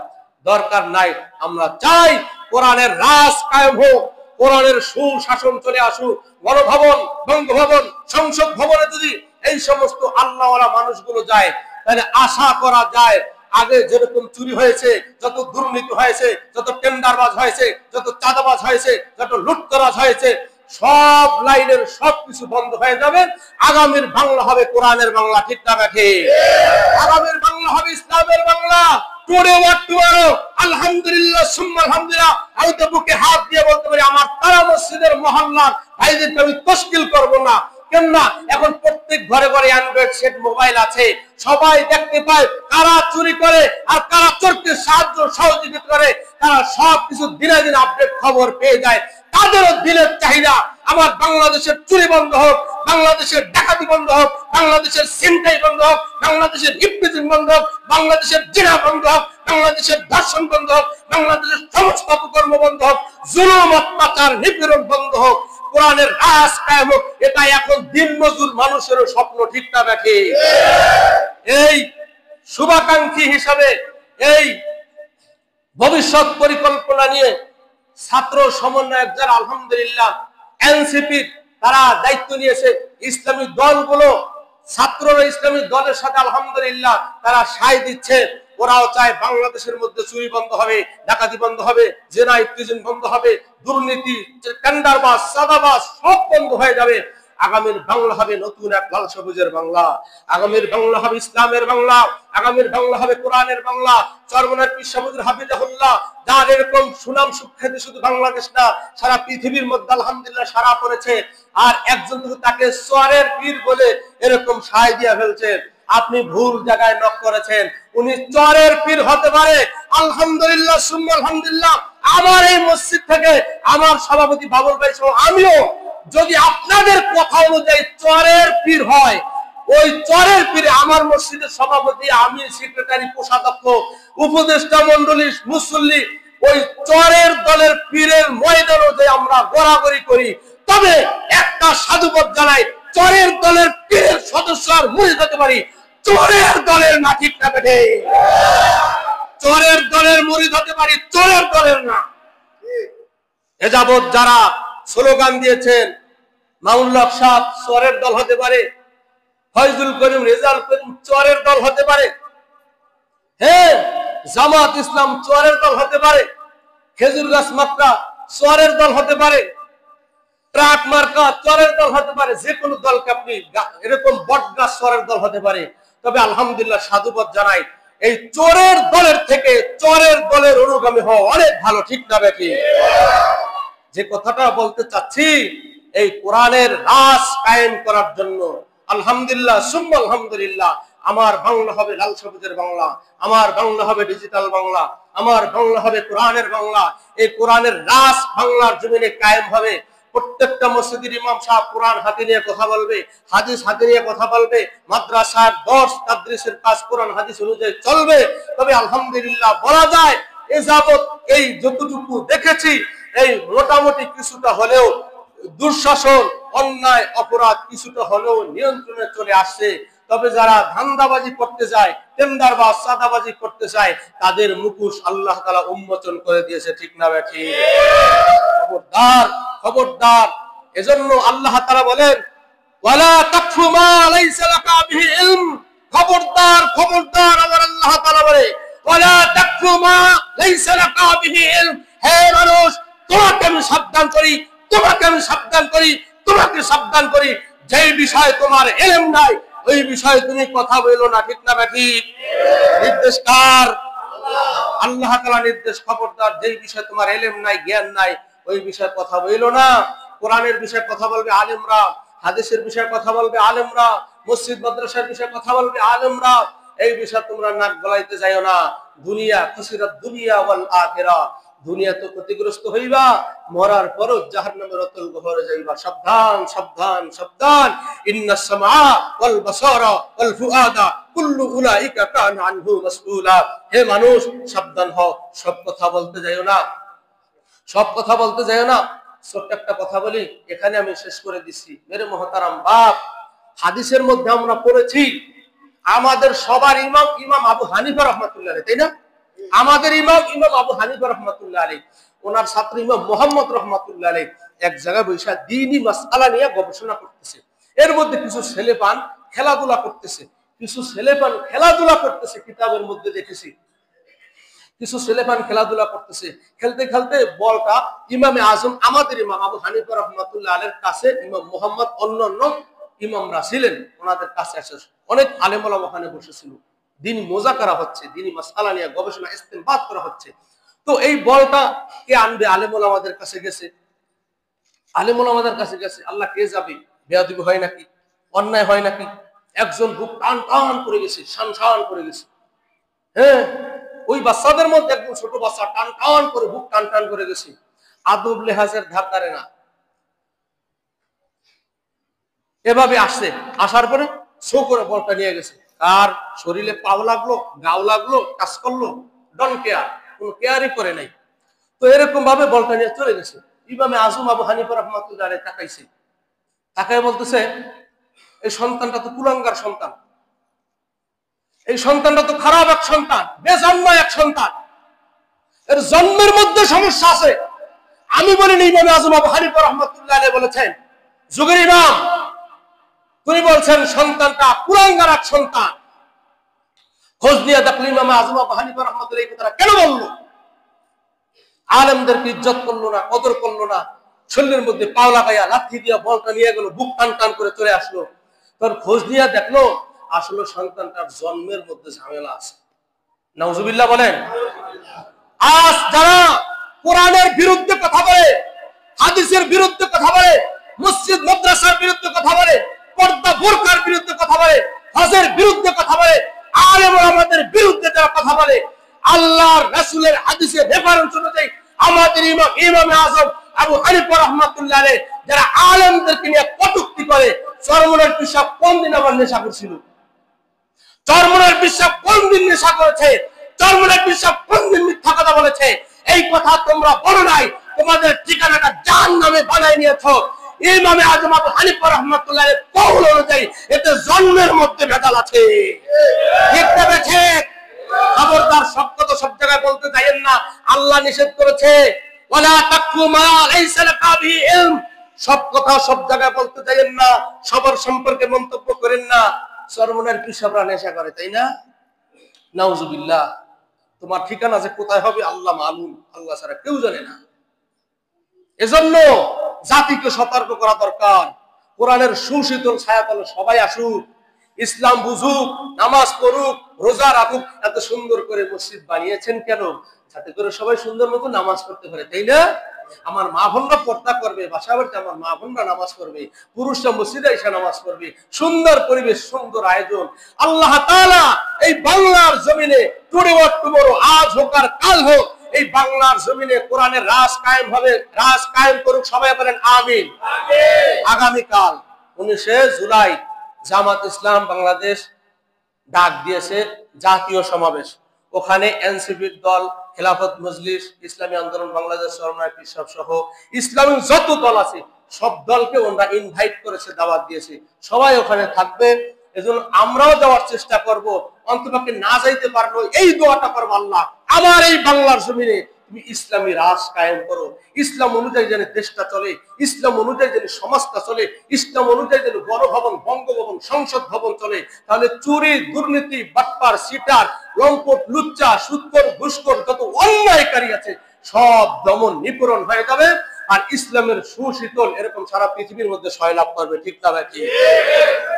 [SPEAKER 1] দরকার নাই। আমরা চাই কোরআনের রাজ কায়েম হোক, কোরআনের সুশাসন চলে আসুক। গণভবন, বঙ্গভবন, সংসদ ভবনে যদি এই সমস্ত আল্লাহওয়ালা মানুষগুলো যায়, তাহলে আশা করা যায় আগে যেরকম চুরি হয়েছে, যত দুর্নীতি হয়েছে, যত টেন্ডারবাজ হয়েছে, যত চাঁদাবাজ হয়েছে, যত লুটতরাজ হয়েছে, সব লাইনের সবকিছু বন্ধ হয়ে যাবে। আগামীর বাংলা হবে কোরআনের বাংলা। ঠিক না ব্যাঠে? আগামীর বাংলা হবে ইসলামের বাংলা। Today watt tomorrow. আলহামদুলিল্লাহ সুম্মা আলহামদুলিল্লাহ। আমি তো বুকে হাত দিয়ে বলতে পারি আমার তারা মসজিদের মহল্লার ভাইদেরকে আমি তশকিল করব না। কেন না? এখন প্রত্যেক ঘরে ঘরে অ্যান্ড্রয়েড সেট মোবাইল আছে, সবাই দেখতে পায় কারা চুরি করে আর কারা চোরকে সাহায্য সহযোগিতা করে। তারা সবকিছু দিনে দিনে আপডেট খবর পেয়ে যায়। তাদেরও দিনের চাহিদা আমার বাংলাদেশের চুরি বন্ধ হোক, বাংলাদেশের ডাকাতি বন্ধ হোক, বাংলাদেশের ছিনতাই বন্ধ হোক, বাংলাদেশের ইফতিজিং বন্ধ হোক, বাংলাদেশের জিনা বন্ধ হোক, বাংলাদেশের ধর্ষণ বন্ধ হোক, বাংলাদেশের সমস্ত অপকর্ম বন্ধ হোক, জুলুম অত্যাচার নিপীড়ন বন্ধ হোক, কোরআনের রাজ কায়েম হোক। এটা এখন দিনমজুর মানুষেরও স্বপ্ন। ঠিক না ব্যাঠি? এই শুভাকাঙ্ক্ষী হিসাবে এই ভবিষ্যৎ পরিকল্পনা নিয়ে ছাত্র সমন্বয়ক যারা আলহামদুলিল্লাহ এনসিপি তারা দায়িত্ব নিয়েছে, ইসলামী দলগুলো ছাত্ররা ইসলামী দলের সাথে আলহামদুলিল্লাহ তারা সায় দিচ্ছে। ওরাও চায় বাংলাদেশের মধ্যে চুরি বন্ধ হবে, ডাকাতি বন্ধ হবে, জেনা ইফতিজিং বন্ধ হবে, দুর্নীতি, টেন্ডারবাজ, চাঁদাবাজ সব বন্ধ হয়ে যাবে। আগামীর বাংলা হবে নতুন এক লাল সবুজের বাংলা। আগামীর বাংলা হবে ইসলামের বাংলা। আগামীর বাংলা হবে কোরআনের বাংলা। চরমনার পীর সাহেব হাফিজাহুল্লাহ যার এরকম সুনাম সুখ্যাতি শুধু বাংলাদেশ না সারা পৃথিবীর মধ্যে আলহামদুলিল্লাহ সারা পড়েছে। আর একজন তাকে চরের পীর বলে এরকম সায় দিয়ে ফেলছে। আপনি ভুল জায়গায় নক করেছেন। উনি চরের পীর হতে পারে। আলহামদুলিল্লাহ সুম্মা আলহামদুলিল্লাহ। আমার এই মসজিদ থেকে আমার সভাপতি বাবুল ভাই সহ আমিও যদি আপনাদের কথা অনুযায়ী চরের পীর হয়, ওই চরের পীরে আমার মসজিদের সভাপতি, আমি সেক্রেটারি, কোষাধ্যক্ষ, উপদেষ্টা মন্ডলী, মুসল্লি, ওই চরের দলের পীরের ময়দানে যে আমরা গড়াগড়ি করি, তবে একটা সাধুবাদ জানাই, চরের দলের পীরের সদস্য আর মুরিদ হতে পারি, চরের দলের না। ঠিক না বেঠে? চরের দলের মুরিদ হতে পারি, চরের দলের না। এ যাবৎ যারা স্লোগান দিয়েছেন, মাউল্লাহ সাহেব চরের দল হতে পারে, ফয়জুল করিম, রেজাল করিম চরের দল হতে পারে, হ্যাঁ, জামাত ইসলাম চরের দল হতে পারে, খেজুর গাছ মাত্রা চরের দল হতে পারে, ট্রাক মার্কা চরের দল হতে পারে, যে কোনো দলকে আপনি এরকম বট গাছ চরের দল হতে পারে। তবে আলহামদুলিল্লাহ সাধুবাদ জানাই, এই চোরের দলের থেকে চরের দলের অনুগামী হওয়া অনেক ভালো। ঠিক না বেটি? যে কথাটা বলতে চাচ্ছি, এই কোরআনের রাজ কায়েম করার জন্য আলহামদুলিল্লাহ সুম্মা আলহামদুলিল্লাহ, আমার বাংলা হবে লাল সবুজের বাংলা, আমার বাংলা হবে ডিজিটাল বাংলা, আমার বাংলা হবে কোরআনের বাংলা। এই কোরআনের রাস বাংলার জমিনে কায়েম হবে। প্রত্যেকটা মসজিদের ইমাম সাহেব কোরআন হাতে নিয়ে কথা বলবে, হাদিস হাতে নিয়ে কথা বলবে, মাদ্রাসার দর্স তাদরিসের কাজ কোরআন হাদিস অনুযায়ী চলবে। তবে আলহামদুলিল্লাহ বলা যায় এ যাবত এই যতটুকু দেখেছি, এই মোটামুটি কিছুটা হলেও দুঃশাসন, অন্যায়, অপরাধ কিছুটা হলেও নিয়ন্ত্রণে চলে আসছে। তবে যারা ধান্দাবাজি করতে যায়, টেন্ডারবাজ, সাদাবাজি করতে চায়, তাদের মুখোশ আল্লাহ তাআলা উন্মোচন করে দিয়েছে। ঠিক না বেঠিক? খবরদার, খবরদার। এজন্য আল্লাহ তাআলা বলেন, ওয়ালা তাকফু মা লাইসা লাকা বিহি ইলম। খবরদার, খবরদার। আমার আল্লাহ তাআলা বলে, ওয়ালা তাকফু মা লাইসা লাকা বিহি ইলম। হে মানুষ, তোমাকে আমি সাবধান করি, তোমাকে আমি সাবধান করি, তোমাকে সাবধান করি, যে বিষয়ে তোমার ইলম নাই ওই বিষয়ে তুমি কথা বলো না। ঠিক না বেঠিক? নির্দেশ কার? আল্লাহ তাআলা নির্দেশ। খবরদার, যে বিষয়ে তোমার ইলম নাই, জ্ঞান নাই, ওই বিষয়ে কথা বলো না। কোরআনের বিষয়ে কথা বলবে আলেমরা, হাদিসের বিষয়ে কথা বলবে আলেমরা, মসজিদ মাদ্রাসার বিষয়ে কথা বলবে আলেমরা। এই বিষয়ে তোমরা নাক গলাইতে যাইও না। দুনিয়া খুসিরাত দুনিয়া ওয়াল আখিরা। দুনিয়া তো ক্ষতিগ্রস্ত হইবা, মরার পরও জাহান্নামের অতল গহরে যাইবা। সাবধান, সাবধান, সাবধান। ইন্নাস সামআ ওয়াল বাসারা ওয়াল ফুআদা কুল্লু উলাইকা কানা আনহু মাসউলা। হে মানুষ, সাবধান হও, সব কথা বলতে যাইও না, সব কথা বলতে যাইও না। ছোট্ট একটা কথা বলি, এখানে আমি শেষ করে দিচ্ছি। মেরে মহতারাম বাপ, হাদিসের মধ্যে আমরা পড়েছি আমাদের সবার ইমাম ইমাম আবু হানিফা রাহমাতুল্লাহ আলাইহি, তাই না? আমাদের ইমাম ইমাম আবু হানিফা রাহমাতুল্লাহ আলাইহি, ওনার ছাত্র ইমাম মুহাম্মদ রাহমাতুল্লাহ আলাইহি এক জায়গায় বসে দ্বীনি মাসআলা নিয়ে গবেষণা করতেছে। এর মধ্যে কিছু ছেলেপান খেলাধুলা করতেছে, কিছু ছেলেপান খেলাধুলা করতেছে। কিতাবের মধ্যে দেখেছি কিছু ছেলেপান খেলাধুলা করতেছে। খেলতে খেলতে বলটা ইমামে আজম আমাদের ইমাম আবু হানিফা রাহমাতুল্লাহ আলাইহির কাছে, ইমাম মুহাম্মদ অন্যান্য ইমামরা ছিলেন, ওনাদের কাছে আসে। অনেক আলেম ওলামা ওখানে বসেছিল, দ্বীনি মুযাকারা হচ্ছে, দ্বীনি মাসআলা নিয়ে গবেষণা ইস্তেমবাত করা হচ্ছে। তো এই বলটা কে আনবে? আলেম ওলামাদের কাছে গেছে, আলেম ওলামাদের কাছে গেছে। আল্লাহ, কে যাবে? বেয়াদবি হয় নাকি, অন্যায় হয় নাকি? একজন বুক টান টান করে গেছে, শান শান করে গেছে। হ্যাঁ, ওই বাচ্চাদের মধ্যে একদম ছোট বাচ্চা টান টান করে বুক টান টান করে গেছে। আদব লেহাজের ধার ধারে না, এভাবে আসছে। আসার পরে শো করে বলটা নিয়ে গেছে। কার শরীরে পাও লাগলো, গাও লাগলো, কাজ করলো, ডন কেয়ার, কোনো কেয়ারই করে নাই। তো এরকম ভাবে বলটা নিয়ে চলে গেছে। ইমামে আজম আবু হানিফা রাহমাতুল্লাহ আলাইহি তাকাইছে, তাকায় বলতেছে, এই সন্তানটা তো কুলাঙ্গার সন্তান, এই সন্তানটা তো খারাপ এক সন্তান, বেজন্ম এক সন্তান, এর জন্মের মধ্যে সমস্যা আছে। আমি বলিনি, ইমামে আজম আবু হানিফা রাহমাতুল্লাহ আলাইহি বলেছেন, যুগের ইমাম, তিনি বলছেন সন্তানটা কুলাঙ্গার এক সন্তান। খোঁজ নিয়ে দেখলো ইমামে আজম আবু হানিফা রাহমাতুল্লাহ এই কথাটা কেন বললো? আলেমদেরকে ইজ্জত করলো না, কদর করলো না, শরীরের মধ্যে পাও লাগাইয়া লাথি দিয়া বলটা নিয়ে গেল, বুক টান টান করে চলে আসলো। তখন খোঁজ নিয়ে দেখলো আসলে সন্তানটার জন্মের মধ্যে ঝামেলা আছে। নাউজুবিল্লাহ বলেন। আজ যারা কোরআনের বিরুদ্ধে কথা বলে, হাদিসের বিরুদ্ধে কথা বলে, মসজিদ মাদ্রাসার বিরুদ্ধে কথা বলে, পর্দা বোরকার বিরুদ্ধে কথা বলে, হজের বিরুদ্ধে কথা বলে, আলেম ওলামাদের বিরুদ্ধে যারা কথা বলে, আল্লাহর রাসূলের হাদিসের রেফারেন্স অনুযায়ী আমাদের ইমাম ইমামে আজম আবু হানিফা রাহমাতুল্লাহ আলাইহি যারা আলেমদেরকে নিয়ে কটূক্তি করে, চরমনের পিসাব কোন দিন আবার নেশা করছিল? চরমনের পিসাব কোন দিন নেশা করেছে? চরমনের পিসাব কোন দিন মিথ্যা কথা বলেছে? এই কথা তোমরা বলো নাই, তোমাদের ঠিকানাটা জাহান্নামে বানাই নিয়েছো। ইমামে আজম আবু হানিফা রাহমাতুল্লাহ আলাইহি কওল অনুযায়ী এতে জন্মের মধ্যে ভেজাল আছে। ঠিক তবে ঠিক। খবরদার, সব কথা সব জায়গায় বলতে যাইয়েন না। আল্লাহ নিষেধ করেছে, ওয়ালা তাকফু মা লাইসা লাকা বিহি ইলম। সব কথা সব জায়গায় বলতে যাইয়েন না, সবার সম্পর্কে মন্তব্য করেন না। চরমনের পিসাবরা নেশা করে, তাই না? নাউজুবিল্লাহ। তোমার ঠিকানা যে কোথায় হবে আল্লাহ মালুম, আল্লাহ ছাড়া কেউ জানে না। এজন্য জাতিকে সতর্ক করা দরকার। কোরআনের সুশীতল ছায়াতলে সবাই আসুক, ইসলাম বুঝুক, নামাজ পড়ুক, রোজা রাখুক। এত সুন্দর করে মসজিদ বানিয়েছেন কেন? যাতে করে সবাই সুন্দর মতো নামাজ পড়তে পারে, তাই না? আমার মা বোনরা পর্দা করবে, বাসা বাড়িতে আমার মা বোনরা নামাজ পড়বে, পুরুষরা মসজিদে এসে নামাজ পড়বে, সুন্দর পরিবেশ, সুন্দর আয়োজন। আল্লাহ তাআলা এই বাংলার জমিনে টুডে অর টুমরো, আজ হোক আর কাল হোক, এই বাংলার জমিনে কোরআনের রাজ কায়েম হবে, রাজ কায়েম করুক, সবাই বলেন আমিন। আগামীকাল 19 জুলাই জামাত ইসলাম বাংলাদেশ ডাক দিয়েছে জাতীয় সমাবেশ। ওখানে এনসিপির দল, খেলাফত মজলিস, ইসলামী আন্দোলন বাংলাদেশ, চরমনায় পীরসাহেব সহ ইসলামী যত দল আছে সব দলকে ওরা ইনভাইট করেছে, দাওয়াত দিয়েছে, সবাই ওখানে থাকবে। এজন্য আমরাও যাওয়ার চেষ্টা করব, অন্ততপক্ষে না যাইতে পারলো এই দোয়াটা করবো, আল্লাহ আমার এই বাংলার জমিনে তুমি ইসলামী রাজ কায়েম করো, ইসলাম অনুযায়ী যেন দেশটা চলে, ইসলাম অনুযায়ী যেন সমাজটা চলে, ইসলাম অনুযায়ী যেন গণভবন, বঙ্গভবন, সংসদ ভবন চলে। তাহলে চুরি, দুর্নীতি, বাটপার, সিটার, লম্পট, লুচ্চা, সুদখোর, ঘুষখোর যত অন্যায়কারী আছে সব দমন নিপূরণ হয়ে যাবে, আর ইসলামের সুশীতল এরকম সারা পৃথিবীর মধ্যে সয়লাভ করবে। ঠিক না ভাই?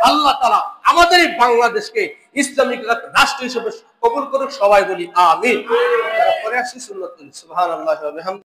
[SPEAKER 1] আল্লাহ তাআলা আমাদের এই বাংলাদেশকে ইসলামিক রাষ্ট্র হিসেবে কবুল করুক, সবাই বলি আমিন। পরে আসি সুন্নাত, সুবহানাল্লাহি ওয়া বিহামদিহি।